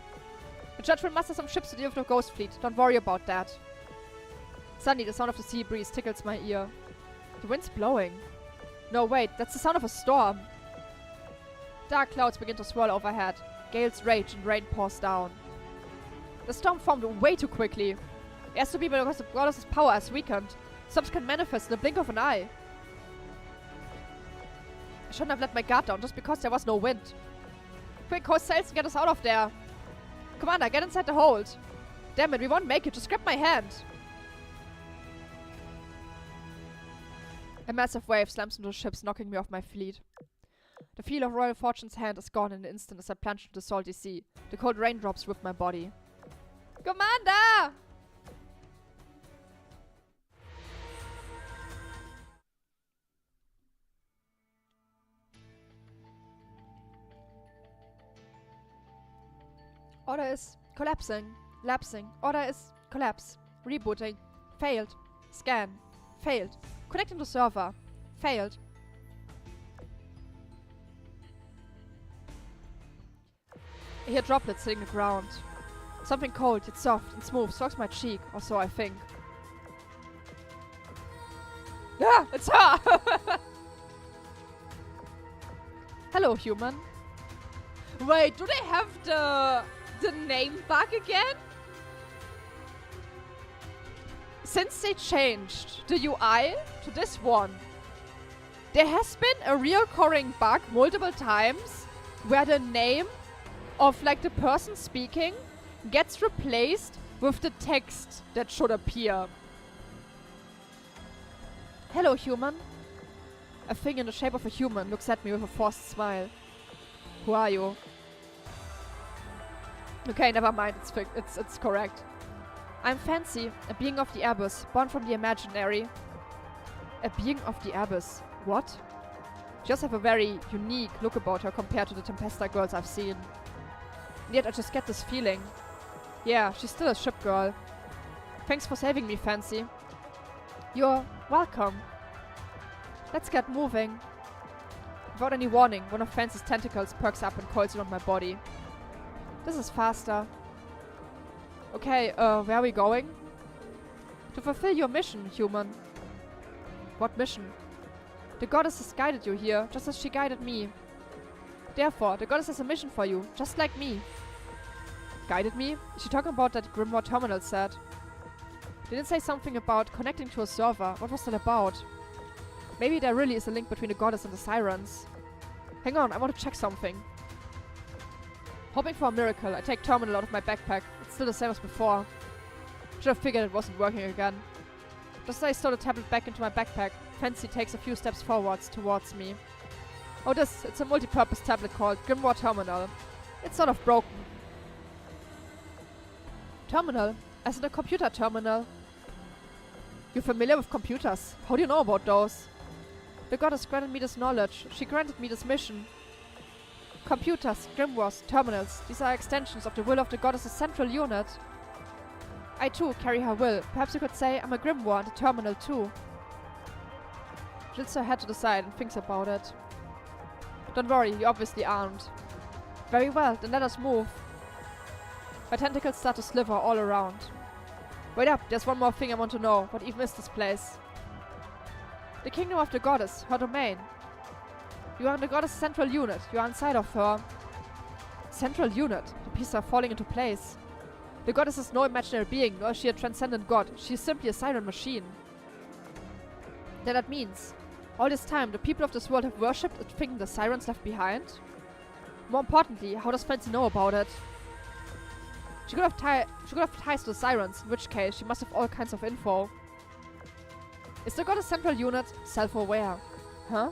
The church will muster some ships to deal with the ghost fleet. Don't worry about that. Suddenly, the sound of the sea breeze tickles my ear. The wind's blowing. No, wait, that's the sound of a storm. Dark clouds begin to swirl overhead. Gales rage and rain pours down. The storm formed way too quickly. It has to be because the goddess's power has weakened. Storms can manifest in the blink of an eye. I shouldn't have let my guard down just because there was no wind. Quick, hoist sails and get us out of there. Commander, get inside the hold. Damn it, we won't make it. Just grab my hand. A massive wave slams into the ships, knocking me off my feet. The feel of Royal Fortune's hand is gone in an instant as I plunge into the salty sea. The cold raindrops whip my body. Commander! Order is collapsing. Lapsing. Order is collapse. Rebooting. Failed. Scan. Failed. Connecting to server. Failed. I hear droplets hitting the ground. Something cold, yet soft and smooth strikes my cheek, or so I think. Ah! It's her! Hello, human. Wait, do they have the name bug again? Since they changed the UI to this one, there has been a recurring bug multiple times where the name of like the person speaking gets replaced with the text that should appear. Hello, human. A thing in the shape of a human looks at me with a forced smile. Who are you? Okay, never mind. It's correct. I'm Fancy, a being of the abyss, born from the imaginary. A being of the abyss. What? She does have a very unique look about her compared to the Tempesta girls I've seen. And yet I just get this feeling. Yeah, she's still a ship girl. Thanks for saving me, Fancy. You're welcome. Let's get moving. Without any warning, one of Fancy's tentacles perks up and coils around my body. This is faster. Okay, where are we going? To fulfill your mission, human. What mission? The goddess has guided you here, just as she guided me. Therefore, the goddess has a mission for you, just like me. Guided me? Is she talking about that Grimoire Terminal said? Didn't say something about connecting to a server. What was that about? Maybe there really is a link between the goddess and the sirens. Hang on, I want to check something. Hoping for a miracle, I take Terminal out of my backpack. It's still the same as before. Should have figured it wasn't working again. Just as I stow the tablet back into my backpack, Fancy takes a few steps forwards towards me. Oh, it's a multi-purpose tablet called Grimoire Terminal. It's sort of broken. Terminal? As in a computer terminal. You're familiar with computers. How do you know about those? The goddess granted me this knowledge. She granted me this mission. Computers, grimoires, terminals. These are extensions of the will of the goddess's central unit. I too carry her will. Perhaps you could say I'm a grimoire and a terminal too. She tilts her head to the side and thinks about it. Don't worry, you obviously aren't. Very well, then let us move. My tentacles start to slither all around. Wait up, there's one more thing I want to know. What even is this place? The kingdom of the goddess, her domain. You are in the goddess' central unit. You are inside of her. Central unit? The pieces are falling into place. The goddess is no imaginary being, nor is she a transcendent god. She is simply a siren machine. Then that means, all this time, the people of this world have worshipped and thinking the sirens left behind? More importantly, how does Fancy know about it? She could have ties to the sirens, in which case she must have all kinds of info. Is the goddess central unit self-aware? Huh?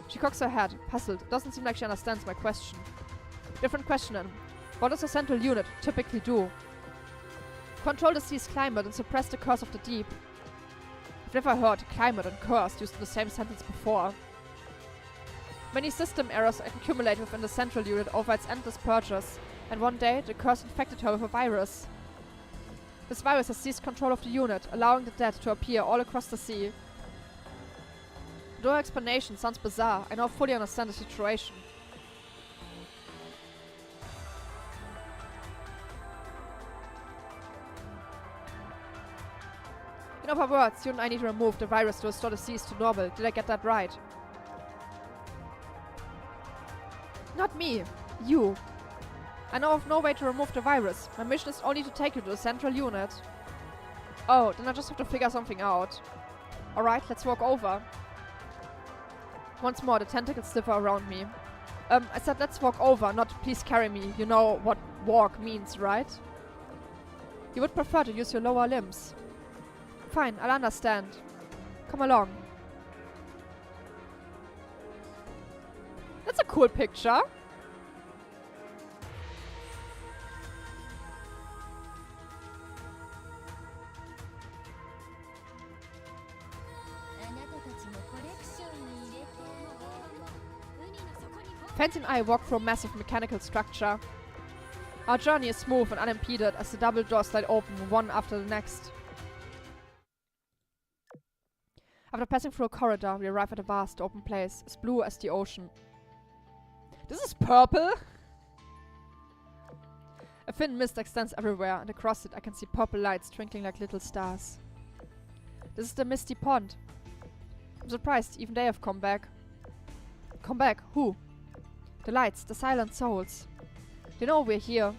She cocks her head, puzzled. It doesn't seem like she understands my question. Different question then. What does a central unit typically do? Control the sea's climate and suppress the curse of the deep. I've never heard climate and curse used in the same sentence before. Many system errors accumulate within the central unit over its endless purges, and one day the curse infected her with a virus. This virus has seized control of the unit, allowing the dead to appear all across the sea. Though her explanation sounds bizarre, I now fully understand the situation. In other words, you and I need to remove the virus to restore the seas to normal. Did I get that right? Not me. You. I know of no way to remove the virus. My mission is only to take you to the central unit. Oh, then I just have to figure something out. Alright, let's walk over. Once more, the tentacles slither around me. I said let's walk over, not please carry me. You know what walk means, right? You would prefer to use your lower limbs. Fine, I'll understand. Come along. That's a cool picture. Fancy and I walk through a massive mechanical structure. Our journey is smooth and unimpeded as the double doors slide open one after the next. After passing through a corridor, we arrive at a vast open place, as blue as the ocean. This is purple! A thin mist extends everywhere, and across it I can see purple lights twinkling like little stars. This is the Misty Pond. I'm surprised, even they have come back. Come back? Who? The lights, the silent souls. They know we're here.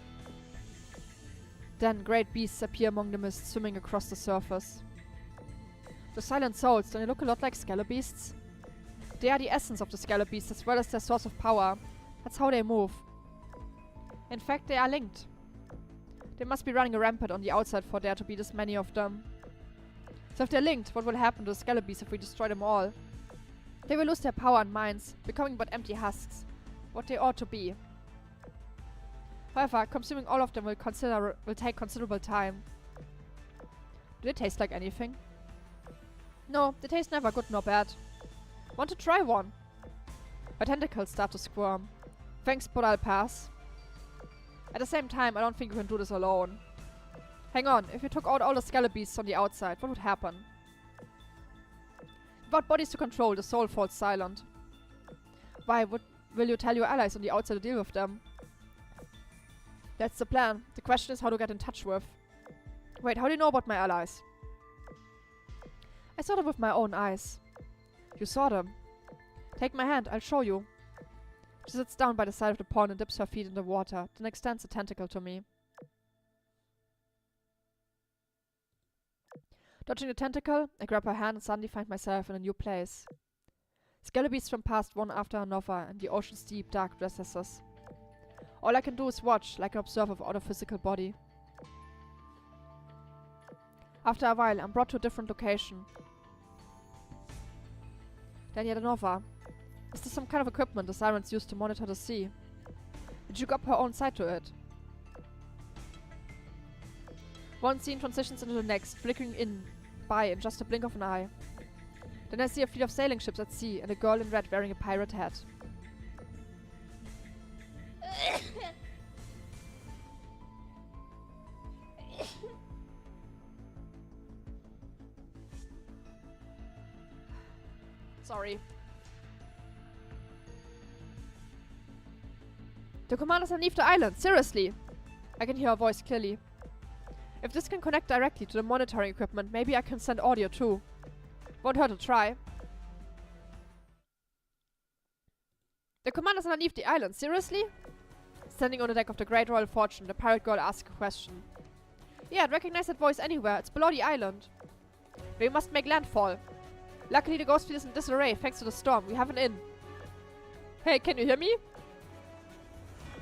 Then great beasts appear among the mist, swimming across the surface. The silent souls, don't they look a lot like scalabeasts? They are the essence of the scalabeasts as well as their source of power. That's how they move. In fact, they are linked. They must be running a rampart on the outside for there to be this many of them. So if they're linked, what will happen to the scalabeasts if we destroy them all? They will lose their power and minds, becoming but empty husks. What they ought to be. However, consuming all of them will take considerable time. Do they taste like anything? No, they taste neither good nor bad. Want to try one? My tentacles start to squirm. Thanks, but I'll pass. At the same time, I don't think we can do this alone. Hang on, if you took out all the Skelebeasts on the outside, what would happen? Without bodies to control, the soul falls silent. Why will you tell your allies on the outside to deal with them? That's the plan. The question is how to get in touch with. Wait, how do you know about my allies? I saw them with my own eyes. You saw them? Take my hand, I'll show you. She sits down by the side of the pond and dips her feet in the water, then extends a tentacle to me. Dodging the tentacle, I grab her hand and suddenly find myself in a new place. Skelebeasts swim past one after another in the ocean's deep, dark recesses. All I can do is watch, like an observer without a physical body. After a while, I'm brought to a different location. Then yet another. Is this some kind of equipment the sirens use to monitor the sea? Did she up her own side to it? One scene transitions into the next, flickering by in just a blink of an eye. Then I see a fleet of sailing ships at sea and a girl in red wearing a pirate hat. Sorry. The commander's underneath the island, seriously! I can hear her voice clearly. If this can connect directly to the monitoring equipment, maybe I can send audio too. Won't hurt to try. The commander's underneath the island, seriously? Standing on the deck of the Great Royal Fortune, the pirate girl asks a question. Yeah, I'd recognize that voice anywhere. It's below the island. We must make landfall. Luckily, the ghost fleet is in disarray thanks to the storm. We have an inn. Hey, can you hear me?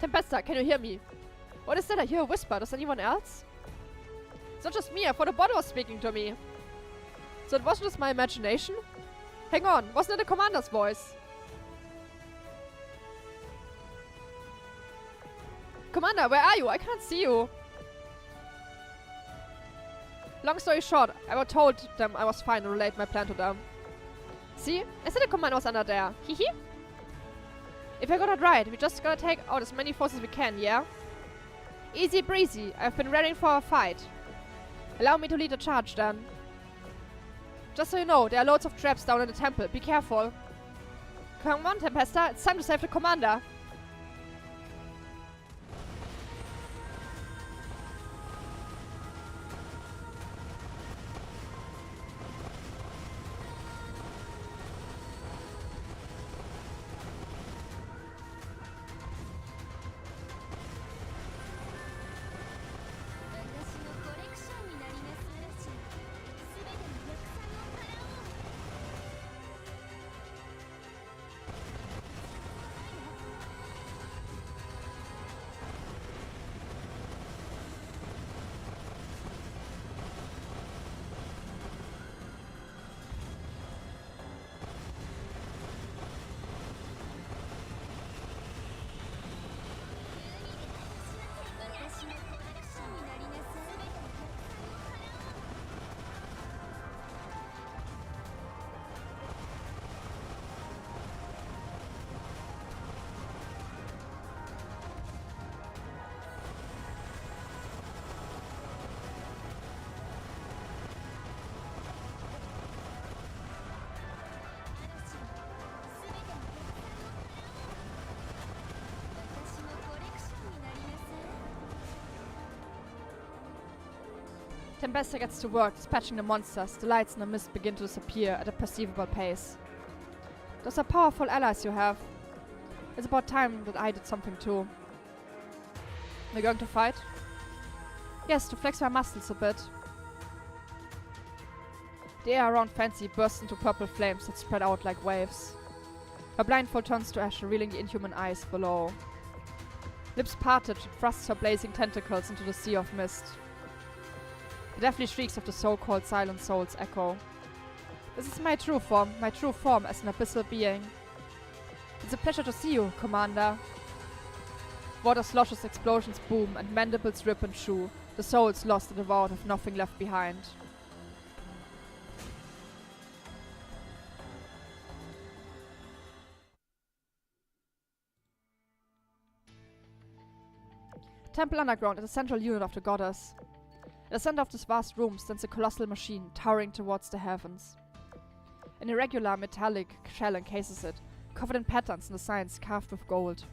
Tempesta, can you hear me? What is that? I hear a whisper. Does anyone else? It's not just me. I thought a bot was speaking to me. So it wasn't just my imagination? Hang on. Wasn't it the commander's voice? Commander, where are you? I can't see you. Long story short, I told them I was fine and relayed my plan to them. See? I said the commander was under there. Hehe. If I got it right, we just gotta take out as many forces as we can, yeah? Easy breezy. I've been ready for a fight. Allow me to lead the charge then. Just so you know, there are loads of traps down in the temple. Be careful. Come on, Tempesta. It's time to save the commander. Tempesta gets to work, dispatching the monsters. The lights in the mist begin to disappear at a perceivable pace. Those are powerful allies you have. It's about time that I did something too. We're going to fight? Yes, to flex my muscles a bit. The air around Fancy bursts into purple flames that spread out like waves. Her blindfold turns to ash, revealing the inhuman eyes below. Lips parted, she thrusts her blazing tentacles into the sea of mist. The deathly shrieks of the so-called silent souls echo. This is my true form as an abyssal being. It's a pleasure to see you, Commander. Water sloshes, explosions boom, and mandibles rip and chew. The souls lost and devoured have nothing left behind. Temple Underground is a central unit of the goddess. At the center of this vast room stands a colossal machine, towering towards the heavens. An irregular metallic shell encases it, covered in patterns and designs carved with gold.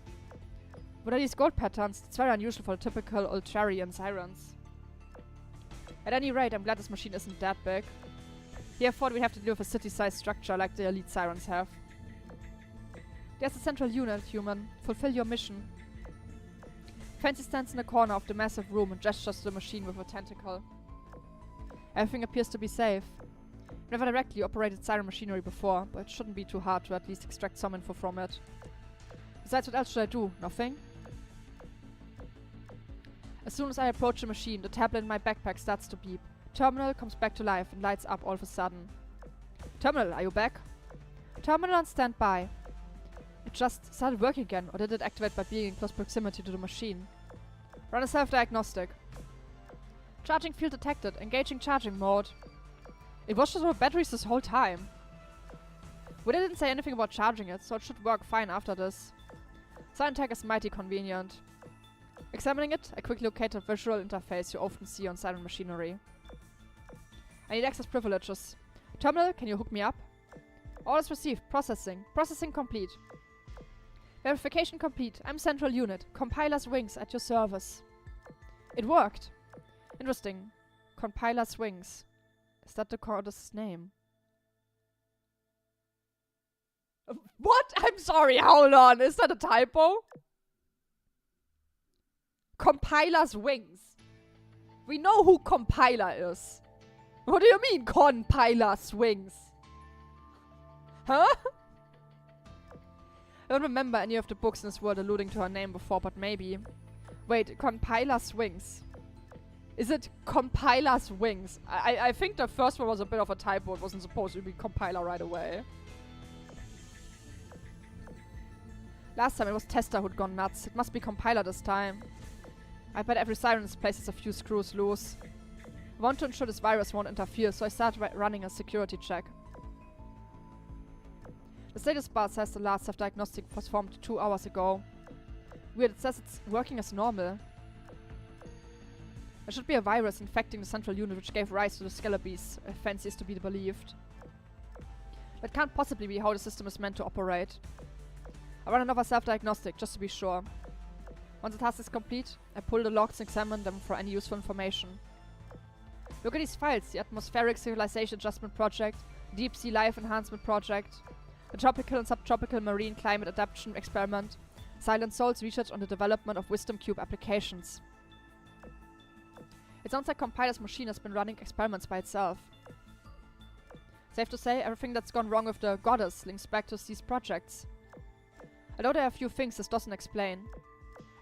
What are these gold patterns? It's very unusual for the typical Ultrarian sirens. At any rate, I'm glad this machine isn't that big. Here I thought we'd have to deal with a city-sized structure like the elite sirens have. There's a central unit, human. Fulfill your mission. Fancy stands in the corner of the massive room and gestures to the machine with a tentacle. Everything appears to be safe. I've never directly operated siren machinery before, but it shouldn't be too hard to at least extract some info from it. Besides, what else should I do? Nothing? As soon as I approach the machine, the tablet in my backpack starts to beep. Terminal comes back to life and lights up all of a sudden. Terminal, are you back? Terminal on standby. It just started working again, or did it activate by being in close proximity to the machine? Run a self-diagnostic. Charging field detected. Engaging charging mode. It was just about batteries this whole time. We didn't say anything about charging it, so it should work fine after this. Siren tag is mighty convenient. Examining it, I quickly locate a visual interface you often see on siren machinery. I need access privileges. Terminal, can you hook me up? Orders received. Processing. Processing complete. Verification complete. I'm central unit. Compiler's wings at your service. It worked. Interesting. Compiler's wings. Is that the goddess' name? What? I'm sorry, hold on. Is that a typo? Compiler's wings. We know who Compiler is. What do you mean, Compiler's wings? Huh? I don't remember any of the books in this world alluding to her name before, but maybe. Wait, Compiler's wings. Is it Compiler's wings? I think the first one was a bit of a typo. It wasn't supposed to be Compiler right away. Last time it was Tester who'd gone nuts. It must be Compiler this time. I bet every siren in this place has a few screws loose. I want to ensure this virus won't interfere, so I started running a security check. The status bar says the last self-diagnostic was performed 2 hours ago. Weird, it says it's working as normal. There should be a virus infecting the central unit which gave rise to the Scalabees, if fancy is to be believed. That can't possibly be how the system is meant to operate. I run another self-diagnostic, just to be sure. Once the task is complete, I pull the logs and examine them for any useful information. Look at these files: the Atmospheric Civilization Adjustment Project, Deep Sea Life Enhancement Project, the Tropical and Subtropical Marine Climate Adaptation Experiment, Silent Souls Research on the Development of Wisdom Cube Applications. It sounds like Compiler's machine has been running experiments by itself. Safe to say, everything that's gone wrong with the goddess links back to these projects. Although there are a few things this doesn't explain.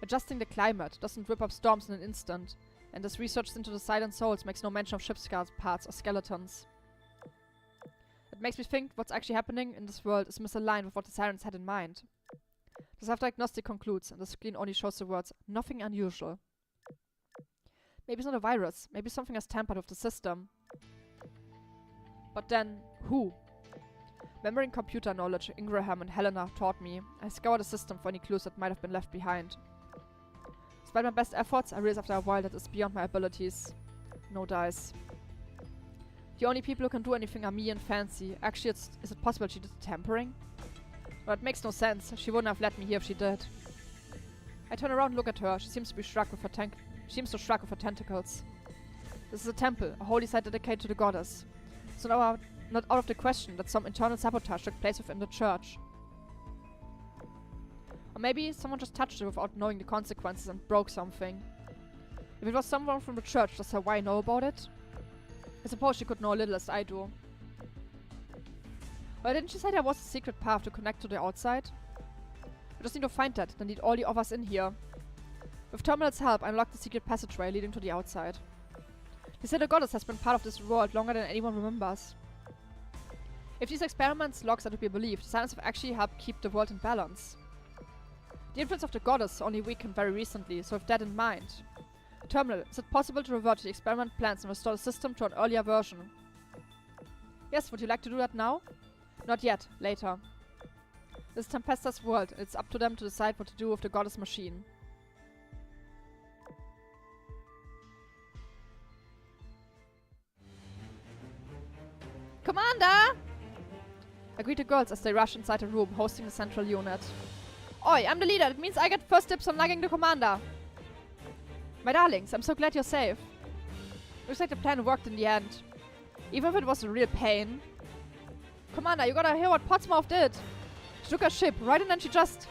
Adjusting the climate doesn't whip up storms in an instant, and this research into the Silent Souls makes no mention of ship parts or skeletons. It makes me think what's actually happening in this world is misaligned with what the Sirens had in mind. The self-diagnostic concludes, and the screen only shows the words, "Nothing unusual." Maybe it's not a virus, maybe something has tampered with the system. But then, who? Remembering computer knowledge Ingraham and Helena taught me, I scoured the system for any clues that might have been left behind. Despite my best efforts, I realized after a while that it's beyond my abilities. No dice. The only people who can do anything are me and Fancy. Actually, is it possible she did the tampering? Well, it makes no sense. She wouldn't have let me here if she did. I turn around and look at her. She seems to be struck with her shrug with her tentacles. This is a temple, a holy site dedicated to the goddess. So now not out of the question that some internal sabotage took place within the church. Or maybe someone just touched it without knowing the consequences and broke something. If it was someone from the church, does Hawaii know about it? I suppose she could know a little as I do. Well, didn't she say there was a secret path to connect to the outside? We just need to find that, then need all the others in here. With Terminal's help, I unlocked the secret passageway leading to the outside. They say the goddess has been part of this world longer than anyone remembers. If these experiments' logs are to be believed, science have actually helped keep the world in balance. The influence of the goddess only weakened very recently, so with that in mind. Terminal, is it possible to revert to the experiment plans and restore the system to an earlier version? Yes, would you like to do that now? Not yet, later. This is Tempesta's world, and it's up to them to decide what to do with the goddess machine. Commander! I greet the girls as they rush inside the room, hosting the central unit. Oi, I'm the leader. It means I get first dibs on nagging the commander. My darlings, I'm so glad you're safe. Looks like the plan worked in the end. Even if it was a real pain. Commander, you gotta hear what Portsmouth did. She took her ship, right? And then she just...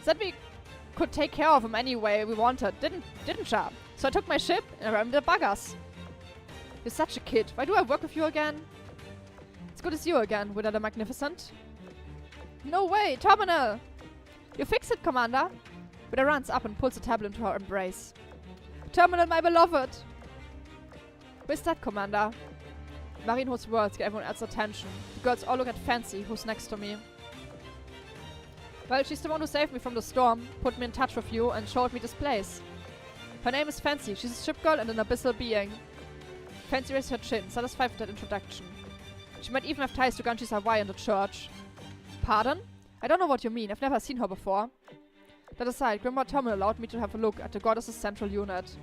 said we could take care of him any way we wanted, didn't ya? So I took my ship and rammed the buggers. You're such a kid. Why do I work with you again? It's good to see you again, Widow the Magnificent. No way, Terminal! You fixed it, Commander. Widow runs up and pulls the tablet into her embrace. Terminal, my beloved! Who's that, Commander? Marineho's words get everyone else's attention. The girls all look at Fancy, who's next to me. Well, she's the one who saved me from the storm, put me in touch with you, and showed me this place. Her name is Fancy. She's a ship girl and an abyssal being. Fancy raised her chin, satisfied with that introduction. She might even have ties to Ganji's Hawaii and the church. Pardon? I don't know what you mean. I've never seen her before. That aside, Grimoire Terminal allowed me to have a look at the goddess's central unit.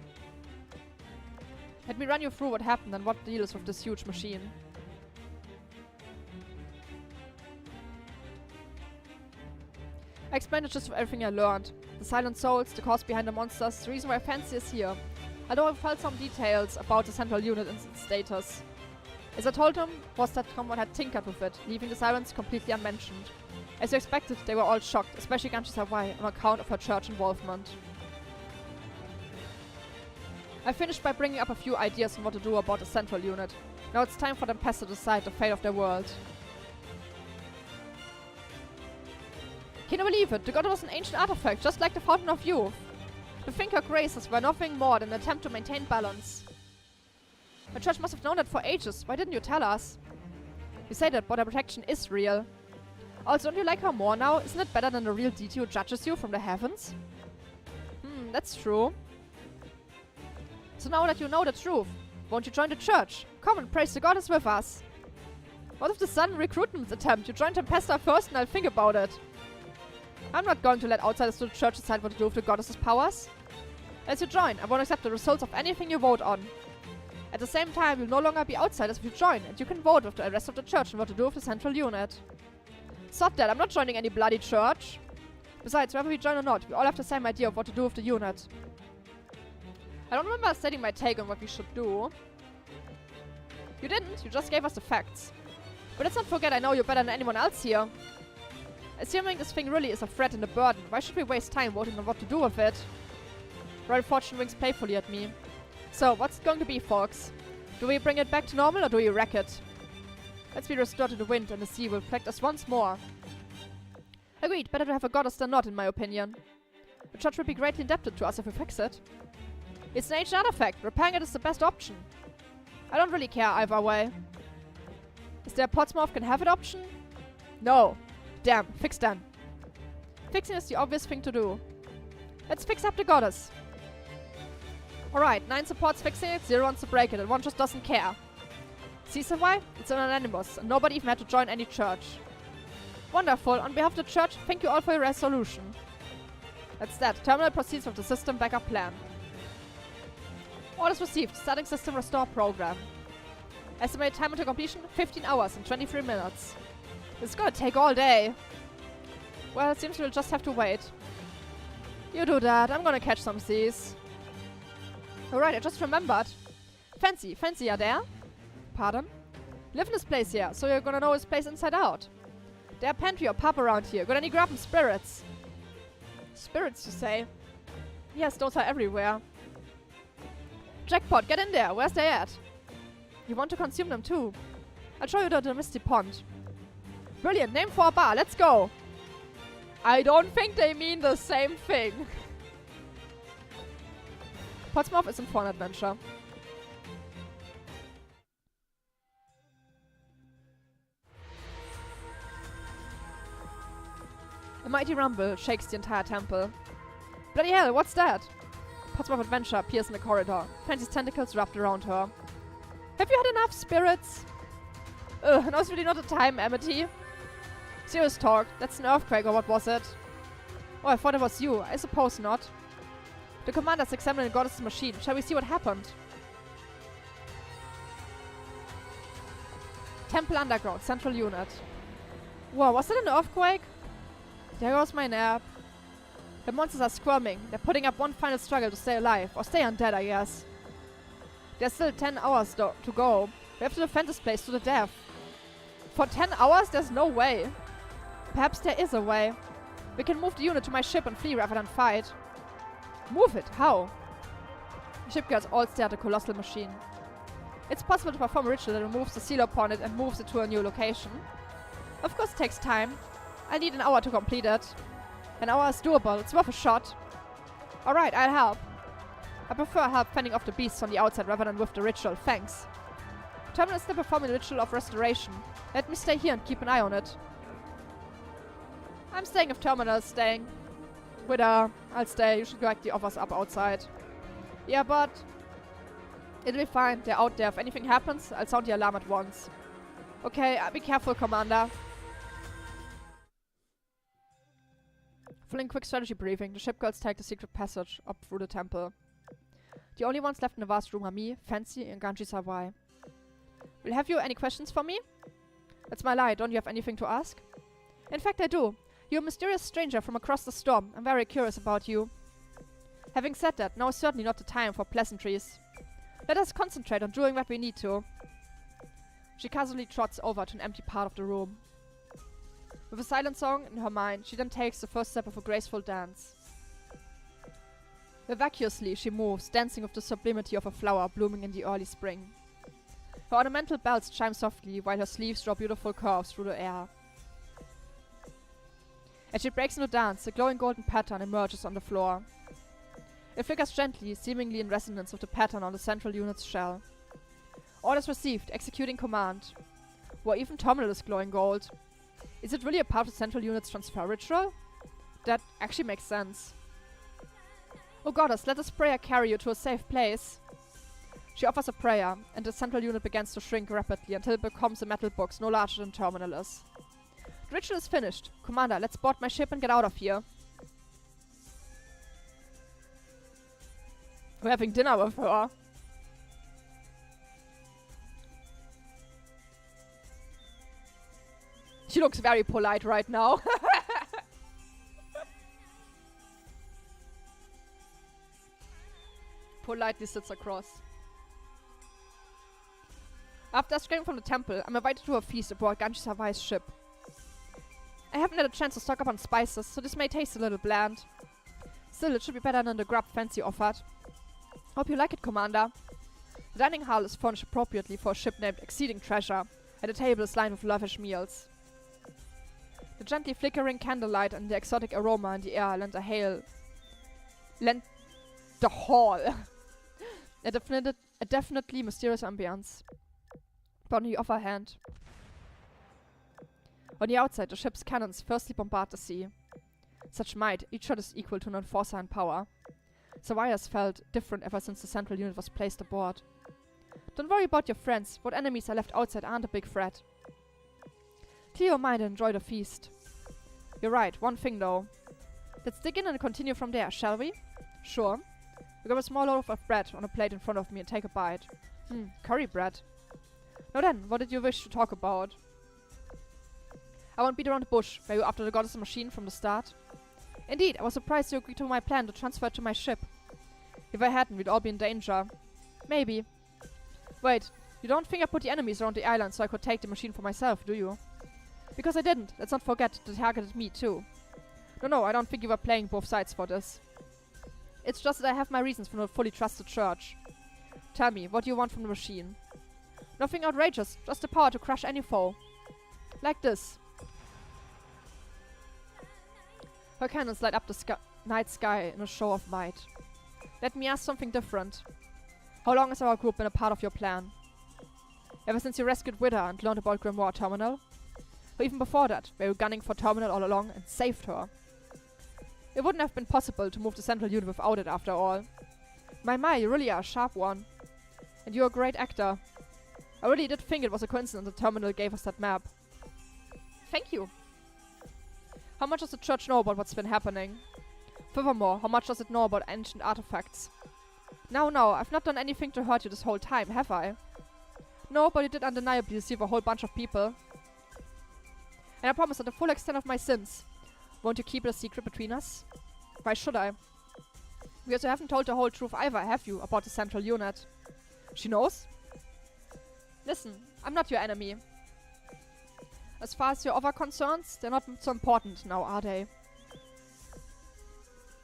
Let me run you through what happened and what the deal is with this huge machine. I explained the gist of everything I learned. The silent souls, the cause behind the monsters, the reason why Fancy is here. Although I felt some details about the central unit and its status. As I told him, was that someone had tinkered with it, leaving the sirens completely unmentioned. As you expected, they were all shocked, especially Ganji's Hawaii, on account of her church involvement. I finished by bringing up a few ideas on what to do about the central unit. Now it's time for Tempesta to decide the fate of their world. Can you believe it? The god was an ancient artifact, just like the Fountain of Youth. To think her graces were nothing more than an attempt to maintain balance. The church must have known that for ages. Why didn't you tell us? You say that border protection is real. Also, don't you like her more now? Isn't it better than the real deity who judges you from the heavens? That's true. So now that you know the truth, won't you join the church? Come and praise the goddess with us. What if the sudden recruitment attempt? You join Tempesta first and I'll think about it. I'm not going to let outsiders to the church decide what to do with the goddess's powers. As you join, I won't accept the results of anything you vote on. At the same time, you'll no longer be outsiders if you join, and you can vote with the rest of the church on what to do with the central unit. Stop that, I'm not joining any bloody church. Besides, whether we join or not, we all have the same idea of what to do with the unit. I don't remember stating my take on what we should do. You didn't, you just gave us the facts. But let's not forget I know you better than anyone else here. Assuming this thing really is a threat and a burden, why should we waste time voting on what to do with it? Royal Fortune winks playfully at me. So, what's it going to be, folks? Do we bring it back to normal or do we wreck it? Let's be restored to the wind and the sea will protect us once more. Agreed, better to have a goddess than not, in my opinion. The church will be greatly indebted to us if we fix it. It's an ancient artifact. Repairing it is the best option. I don't really care either way. Is there a Portsmouth can have it option? No. Damn, fix then. Fixing is the obvious thing to do. Let's fix up the goddess. Alright, 9 supports fixing it, 0 wants to break it, and 1 just doesn't care. See why? It's anonymous, and nobody even had to join any church. Wonderful. On behalf of the church, thank you all for your resolution. That's that. Terminal proceeds with the system backup plan. Orders received. Starting system restore program. Estimated time until completion, 15 hours and 23 minutes. This is gonna take all day. Well, it seems we'll just have to wait. You do that. I'm gonna catch some seas. Alright, I just remembered. Fancy, you there? Pardon? Live in this place here, so you're gonna know this place inside out. There are pantry or pub around here. Got any grabbing spirits? Spirits, you say? Yes, those are everywhere. Jackpot, get in there. Where's they at? You want to consume them too? I'll show you the Misty Pond. Brilliant, name for a bar. Let's go. I don't think they mean the same thing. Portsmouth isn't for an adventure. A mighty rumble shakes the entire temple. Bloody hell, what's that? Portsmouth Adventure appears in the corridor. Fancy's tentacles wrapped around her. Have you had enough, spirits? Ugh, now's really not the time, Amity. Serious talk, that's an earthquake or what was it? Oh, I thought it was you. I suppose not. The commander's examining the goddess's machine. Shall we see what happened? Temple Underground, Central Unit. Whoa, was that an earthquake? There goes my nap. The monsters are squirming. They're putting up one final struggle to stay alive. Or stay undead, I guess. There's still 10 hours to go. We have to defend this place to the death. For 10 hours? There's no way. Perhaps there is a way. We can move the unit to my ship and flee rather than fight. Move it? How? The ship girls all stare at the colossal machine. It's possible to perform a ritual that removes the seal upon it and moves it to a new location. Of course it takes time. I need an hour to complete it. An hour is doable. It's worth a shot. Alright, I'll help. I prefer help fending off the beasts on the outside rather than with the ritual. Thanks. Terminal is still performing the ritual of restoration. Let me stay here and keep an eye on it. I'm staying if Terminal is staying. With her, I'll stay. You should back the offers up outside. Yeah, but it'll be fine. They're out there. If anything happens, I'll sound the alarm at once. Okay, be careful, Commander. Following quick strategy briefing, the ship girls take the secret passage up through the temple. The only ones left in the vast room are me, Fancy, and Ganji Sawai. Will have you any questions for me? That's my lie. Don't you have anything to ask? In fact, I do. You're a mysterious stranger from across the storm. I'm very curious about you. Having said that, now is certainly not the time for pleasantries. Let us concentrate on doing what we need to. She casually trots over to an empty part of the room. With a silent song in her mind, she then takes the first step of a graceful dance. Vacuously she moves, dancing with the sublimity of a flower blooming in the early spring. Her ornamental bells chime softly, while her sleeves draw beautiful curves through the air. As she breaks into dance, a glowing golden pattern emerges on the floor. It flickers gently, seemingly in resonance with the pattern on the central unit's shell. Orders received, executing command. Or even Terminal is glowing gold. Is it really a part of the central unit's transfer ritual? That actually makes sense. Oh goddess, let this prayer carry you to a safe place. She offers a prayer, and the central unit begins to shrink rapidly until it becomes a metal box no larger than Terminal is. The ritual is finished. Commander, let's board my ship and get out of here. We're having dinner with her. She looks very polite right now. Politely sits across. After escaping from the temple, I'm invited to a feast aboard Ganji Sawai's ship. I haven't had a chance to stock up on spices, so this may taste a little bland. Still, it should be better than the grub Fancy offered. Hope you like it, Commander. The dining hall is furnished appropriately for a ship named Exceeding Treasure, and the table is lined with lavish meals. The gently flickering candlelight and the exotic aroma in the air lend the hall a definitely mysterious ambience. But on the other hand, on the outside, the ship's cannons firstly bombard the sea. Such might, each shot is equal to an enforcer in power. Sawai has felt different ever since the central unit was placed aboard. Don't worry about your friends. What enemies are left outside aren't a big threat. Clear your mind and enjoy the feast. You're right, one thing though. Let's dig in and continue from there, shall we? Sure. I grab a small loaf of bread on a plate in front of me and take a bite. Curry bread. Now then, what did you wish to talk about? I won't beat around the bush. Were you after the goddess machine from the start? Indeed, I was surprised you agreed to my plan to transfer it to my ship. If I hadn't, we'd all be in danger. Maybe. Wait, you don't think I put the enemies around the island so I could take the machine for myself, do you? Because I didn't. Let's not forget they targeted me too. No, I don't think you were playing both sides for this. It's just that I have my reasons for not fully trust the church. Tell me, what do you want from the machine? Nothing outrageous, just the power to crush any foe. Like this. Her cannons light up the night sky in a show of might. Let me ask something different. How long has our group been a part of your plan? Ever since you rescued Wither and learned about Grimoire Terminal? Or even before that, were you gunning for Terminal all along and saved her? It wouldn't have been possible to move the central unit without it, after all. My, you really are a sharp one. And you're a great actor. I really did think it was a coincidence that Terminal gave us that map. Thank you. How much does the church know about what's been happening? Furthermore, how much does it know about ancient artifacts? No, I've not done anything to hurt you this whole time, have I? No, but you did undeniably deceive a whole bunch of people. And I promise that the full extent of my sins. Won't you keep it a secret between us? Why should I? Because you haven't told the whole truth either, have you, about the central unit? She knows? Listen, I'm not your enemy. As far as your other concerns, they're not so important now, are they?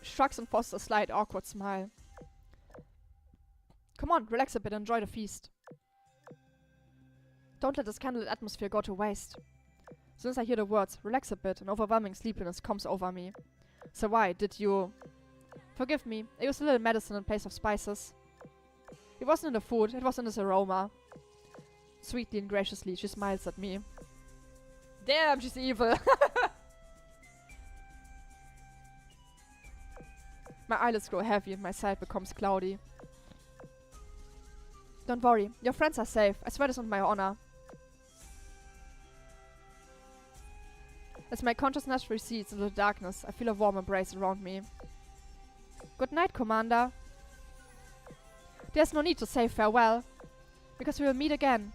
She shrugs and forces a slight, awkward smile. Come on, relax a bit and enjoy the feast. Don't let this candlelit atmosphere go to waste. As soon as I hear the words, relax a bit, an overwhelming sleepiness comes over me. So why did you... Forgive me, I used a little medicine in place of spices. It wasn't in the food, it was in this aroma. Sweetly and graciously, she smiles at me. Damn, she's evil! My eyelids grow heavy and my sight becomes cloudy. Don't worry, your friends are safe. I swear this on my honor. As my consciousness recedes into the darkness, I feel a warm embrace around me. Good night, Commander. There's no need to say farewell, because we will meet again.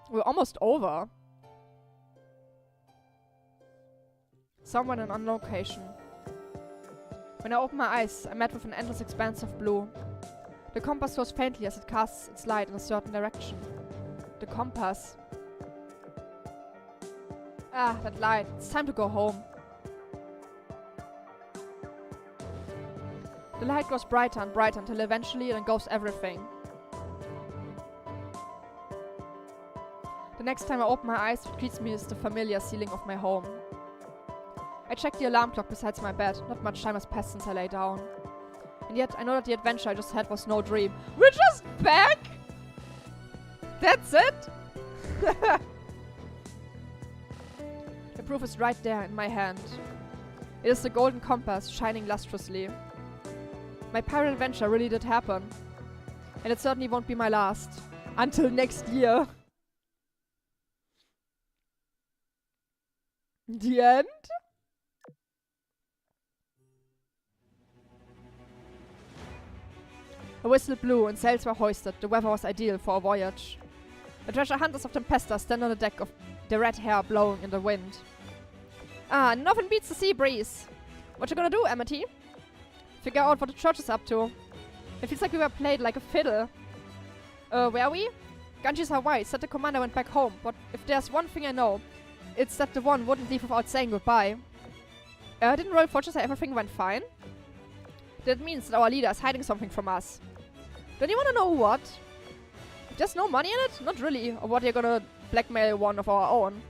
We're almost over. Somewhere in an unknown location. When I open my eyes, I'm met with an endless expanse of blue. The compass glows faintly as it casts its light in a certain direction. The compass. Ah, that light. It's time to go home. The light grows brighter and brighter until eventually it engulfs everything. The next time I open my eyes, what greets me is the familiar ceiling of my home. I check the alarm clock beside my bed. Not much time has passed since I lay down. And yet, I know that the adventure I just had was no dream. We're just back?! That's it?! The proof is right there in my hand. It is the golden compass shining lustrously. My pirate adventure really did happen. And it certainly won't be my last. Until next year. The end? A whistle blew and sails were hoisted. The weather was ideal for a voyage. The treasure hunters of Tempesta stand on the deck of their red hair blowing in the wind. Ah, nothing beats the sea breeze. What you gonna do, Amity? Figure out what the church is up to. It feels like we were played like a fiddle. Where are we? Ganji's Hawaii said the commander went back home, but if there's one thing I know, it's that the one wouldn't leave without saying goodbye. Didn't Royal Fortune say everything went fine? That means that our leader is hiding something from us. Don't you wanna know what? If there's no money in it? Not really. Or what, you're gonna blackmail one of our own?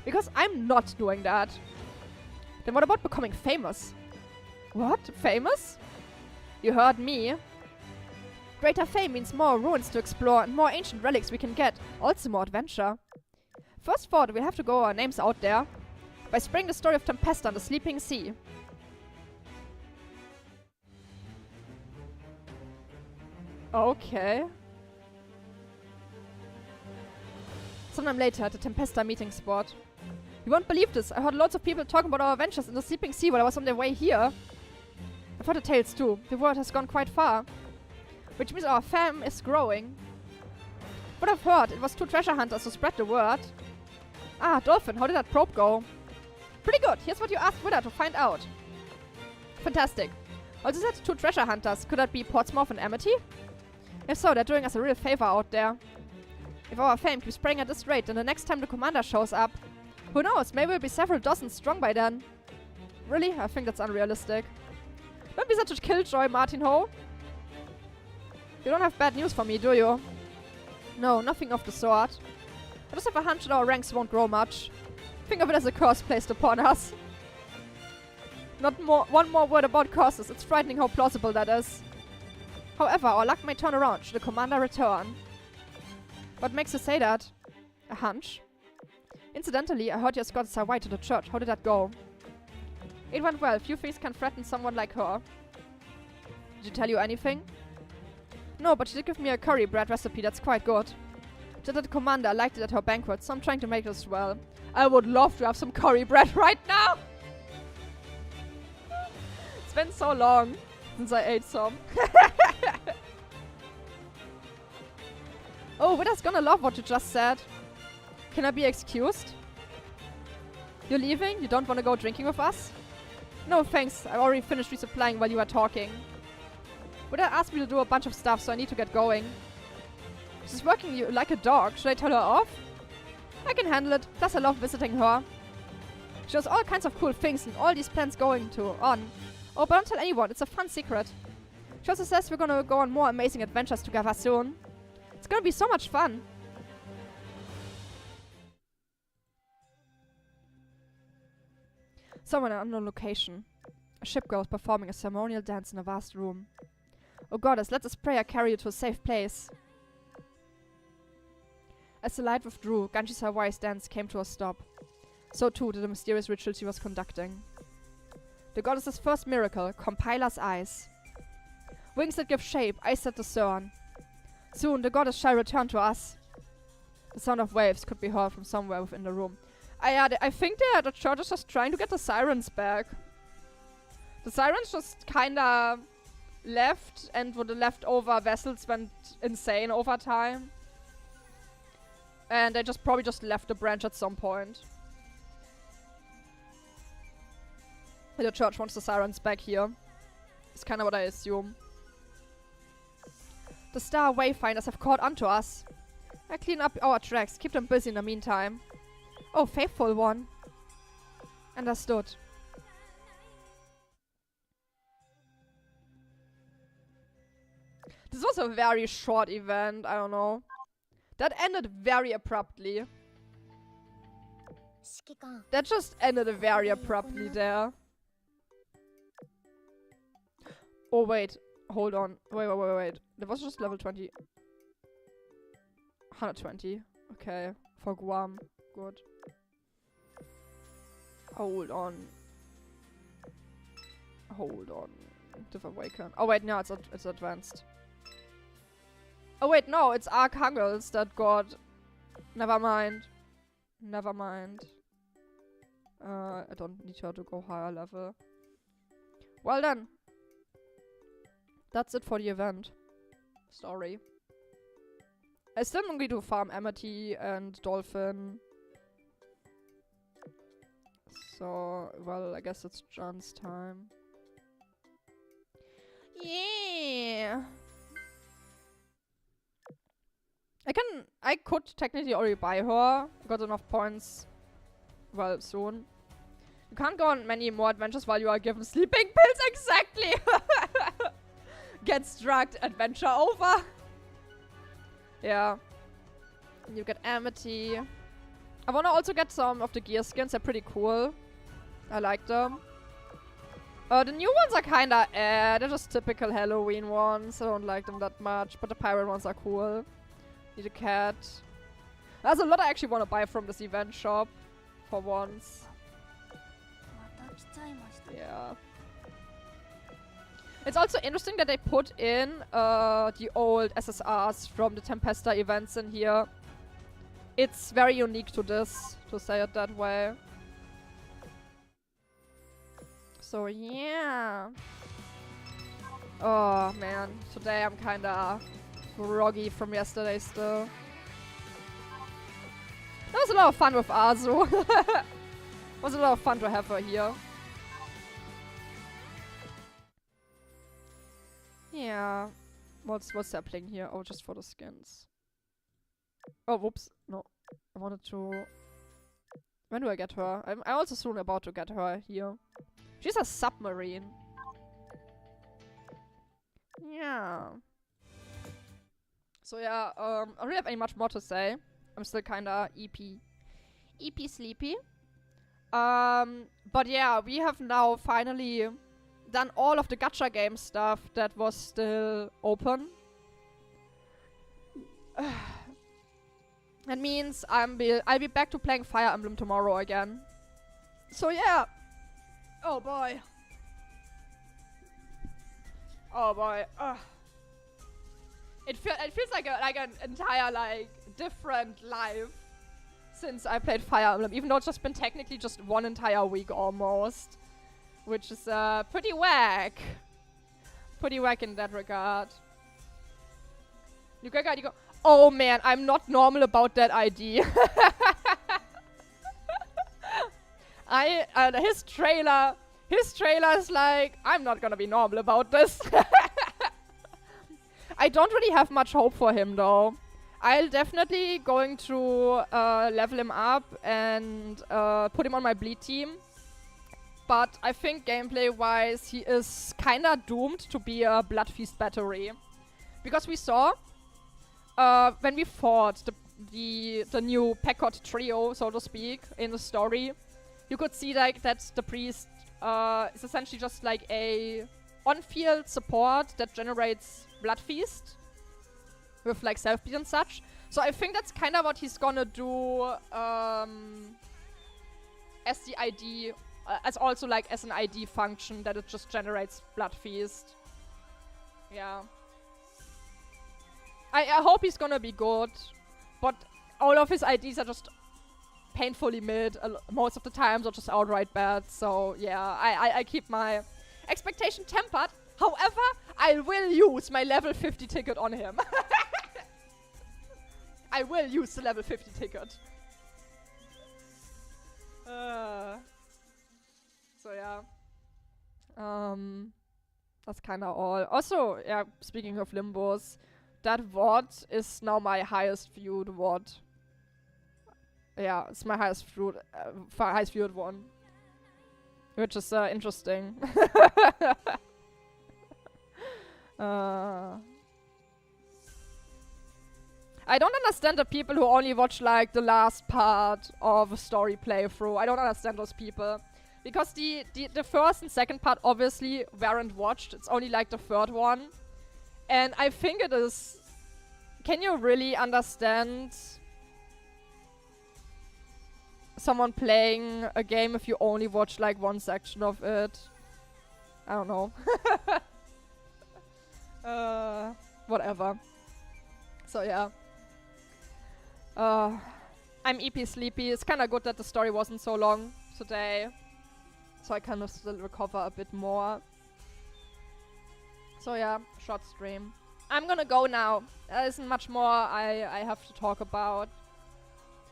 Because I'm not doing that. Then what about becoming famous? What? Famous? You heard me. Greater fame means more ruins to explore and more ancient relics we can get. Also more adventure. First thought, we'll have to go our names out there. By spreading the story of Tempesta and the Sleeping Sea. Okay. Sometime later at the Tempesta meeting spot. You won't believe this. I heard lots of people talking about our adventures in the Sleeping Sea while I was on their way here. I've heard the tales too. The word has gone quite far. Which means our fam is growing. What I've heard, it was 2 treasure hunters who spread the word. Ah, Dolphin, how did that probe go? Pretty good. Here's what you asked Wither to find out. Fantastic. Also said 2 treasure hunters. Could that be Portsmouth and Amity? If so, they're doing us a real favor out there. If our fame keeps spreading at this rate, then the next time the commander shows up, who knows, maybe we'll be several dozen strong by then. Really? I think that's unrealistic. Don't be such a killjoy, Martin Ho. You don't have bad news for me, do you? No, nothing of the sort. I just have a hunch that our ranks won't grow much. Think of it as a curse placed upon us. One more word about curses. It's frightening how plausible that is. However, our luck may turn around should the commander return. What makes you say that? A hunch? Incidentally, I heard you escorted Hawaii to the church. How did that go? It went well. Few things can threaten someone like her. Did she tell you anything? No, but she did give me a curry bread recipe that's quite good. She said that the commander liked it at her banquet, so I'm trying to make it as well. I would love to have some curry bread right now! It's been so long since I ate some. Oh, Widow's gonna love what you just said. Can I be excused? You're leaving? You don't want to go drinking with us? No, thanks. I already finished resupplying while you were talking. Widow asked me to do a bunch of stuff, so I need to get going. She's working you like a dog. Should I tell her off? I can handle it. Plus, I love visiting her. She does all kinds of cool things and all these plans going on. Oh, but don't tell anyone. It's a fun secret. She also says we're gonna go on more amazing adventures together soon. It's gonna be so much fun. Someone in an unknown location. A ship girl is performing a ceremonial dance in a vast room. Oh goddess, let this prayer carry you to a safe place. As the light withdrew, Ganji's Hawaii's dance came to a stop. So too did the mysterious ritual she was conducting. The goddess's first miracle, Compiler's eyes. Wings that give shape, eyes that discern. Soon the goddess shall return to us. The sound of waves could be heard from somewhere within the room. I think the church is just trying to get the sirens back. The sirens just kinda left, and with the leftover vessels went insane over time. And they probably just left the branch at some point. The church wants the sirens back here. It's kind of what I assume. The star wayfinders have caught onto us. I clean up our tracks, keep them busy in the meantime. Oh, faithful one. Understood. This was a very short event, I don't know. That ended very abruptly. That just ended very abruptly there. Oh, wait. Hold on. Wait. That was just level 20. 120. Okay. For Guam. Good. Hold on. Different Awaken. Oh, wait. No, it's advanced. Oh, wait. No, it's Archangels that got... Never mind. I don't need her to go higher level. Well then. That's it for the event. Story. I still need to farm Amity and Dolphin. So, well, I guess it's John's time. Yeah. I could technically already buy her. I got enough points. Well, soon. You can't go on many more adventures while you are given sleeping pills. Exactly. Get struck, adventure over. Yeah. You get Amity. I wanna also get some of the gear skins. They're pretty cool. I like them. The new ones are kinda they're just typical Halloween ones. I don't like them that much. But the pirate ones are cool. Need a cat. There's a lot I actually want to buy from this event shop. For once. Yeah. It's also interesting that they put in the old SSRs from the Tempesta events in here. It's very unique to this, to say it that way. So yeah. Oh man, today I'm kinda groggy from yesterday still. That was a lot of fun with Azur. It was a lot of fun to have her here. Yeah. What's happening here? Oh, just for the skins. Oh, whoops. No. I wanted to... When do I get her? I'm also soon about to get her here. She's a submarine. Yeah. So yeah, I don't really have any much more to say. I'm still kinda EP sleepy. But yeah, we have now finally done all of the gacha game stuff that was still open. That means I'll be back to playing Fire Emblem tomorrow again. So yeah. Oh boy. Oh boy. It feels like an entire different life since I played Fire Emblem, even though it's just been technically just one entire week almost, which is pretty whack. Pretty whack in that regard. You go. Oh man, I'm not normal about that ID. His trailer is like, I'm not gonna be normal about this. I don't really have much hope for him though. I'll definitely going to level him up and put him on my bleed team. But I think gameplay-wise, he is kinda doomed to be a Blood Feast battery. Because we saw, when we fought the new Peckot trio, so to speak, in the story, you could see like that the priest is essentially just like a on-field support that generates Blood Feast with like self-beat and such. So I think that's kind of what he's gonna do as the ID, as also like as an ID function that it just generates Blood Feast. Yeah. I hope he's gonna be good, but all of his IDs are just painfully mid most of the times, or just outright bad. So yeah, I keep my expectation tempered. However, I will use my level 50 ticket on him. I will use the level 50 ticket. So yeah. That's kinda all. Also, yeah, speaking of limbos, that VOD is now my highest viewed VOD. Yeah, it's my highest viewed one. Which is interesting. I don't understand the people who only watch like the last part of a story playthrough. I don't understand those people. Because the first and second part obviously weren't watched. It's only like the third one. And I think it is... Can you really understand someone playing a game if you only watch like one section of it? I don't know. Whatever. So yeah. I'm EP sleepy. It's kinda good that the story wasn't so long today. So I can still recover a bit more. So yeah, short stream. I'm gonna go now. There isn't much more I have to talk about.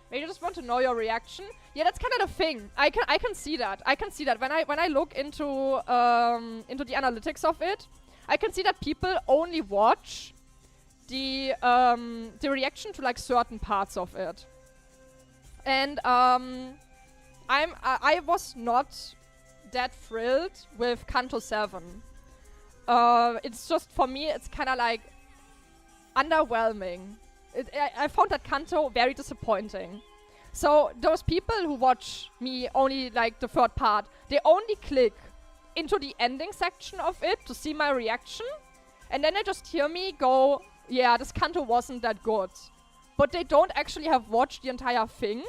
Maybe you just want to know your reaction. Yeah, that's kind of the thing. I can see that. I can see that when I look into the analytics of it, I can see that people only watch the reaction to like certain parts of it. And I was not that thrilled with Kanto 7. It's just, for me, it's kind of like underwhelming. I found that Kanto very disappointing. So those people who watch me only like the third part, they only click into the ending section of it to see my reaction, and then they just hear me go, yeah, this Kanto wasn't that good. But they don't actually have watched the entire thing,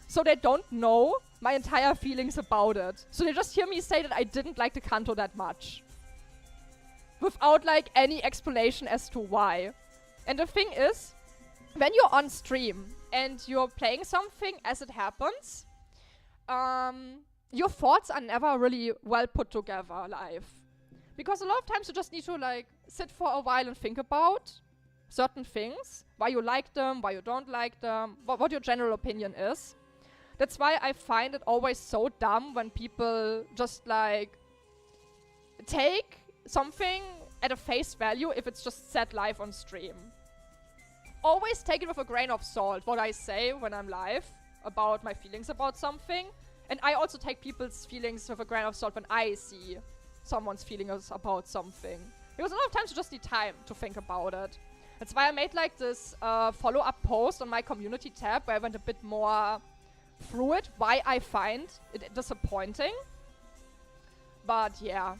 so they don't know my entire feelings about it. So they just hear me say that I didn't like the Kanto that much, without like any explanation as to why. And the thing is, when you're on stream and you're playing something as it happens, your thoughts are never really well put together live. Because a lot of times you just need to like sit for a while and think about certain things, why you like them, why you don't like them, what your general opinion is. That's why I find it always so dumb when people just like take something at a face value if it's just set live on stream. Always take it with a grain of salt, what I say when I'm live about my feelings about something. And I also take people's feelings with a grain of salt when I see someone's feelings about something. Because a lot of times you just need time to think about it. That's why I made like this follow-up post on my community tab where I went a bit more through it, why I find it disappointing. But yeah.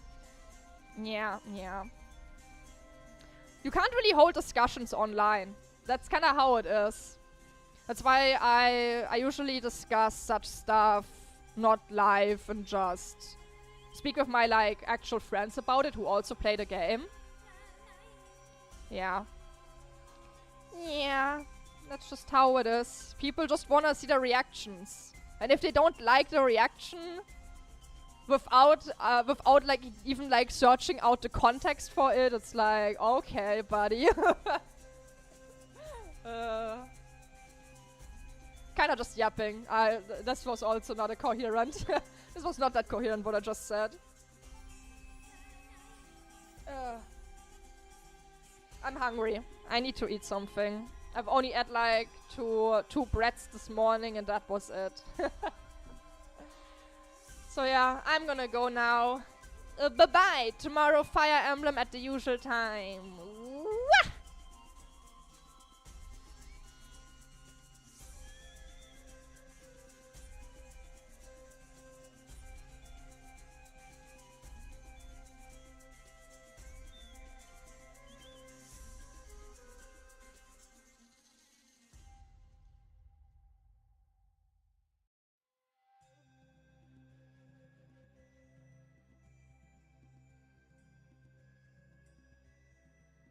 Yeah. You can't really hold discussions online. That's kind of how it is. That's why I usually discuss such stuff not live and just speak with my like actual friends about it who also play the game. Yeah. Yeah. That's just how it is. People just wanna see the reactions. And if they don't like the reaction without like even like searching out the context for it, it's like, okay, buddy. Kinda just yapping. This was also not a coherent. This was not that coherent what I just said. I'm hungry. I need to eat something. I've only had like two breads this morning and that was it. So yeah, I'm gonna go now. Bye-bye. Tomorrow Fire Emblem at the usual time.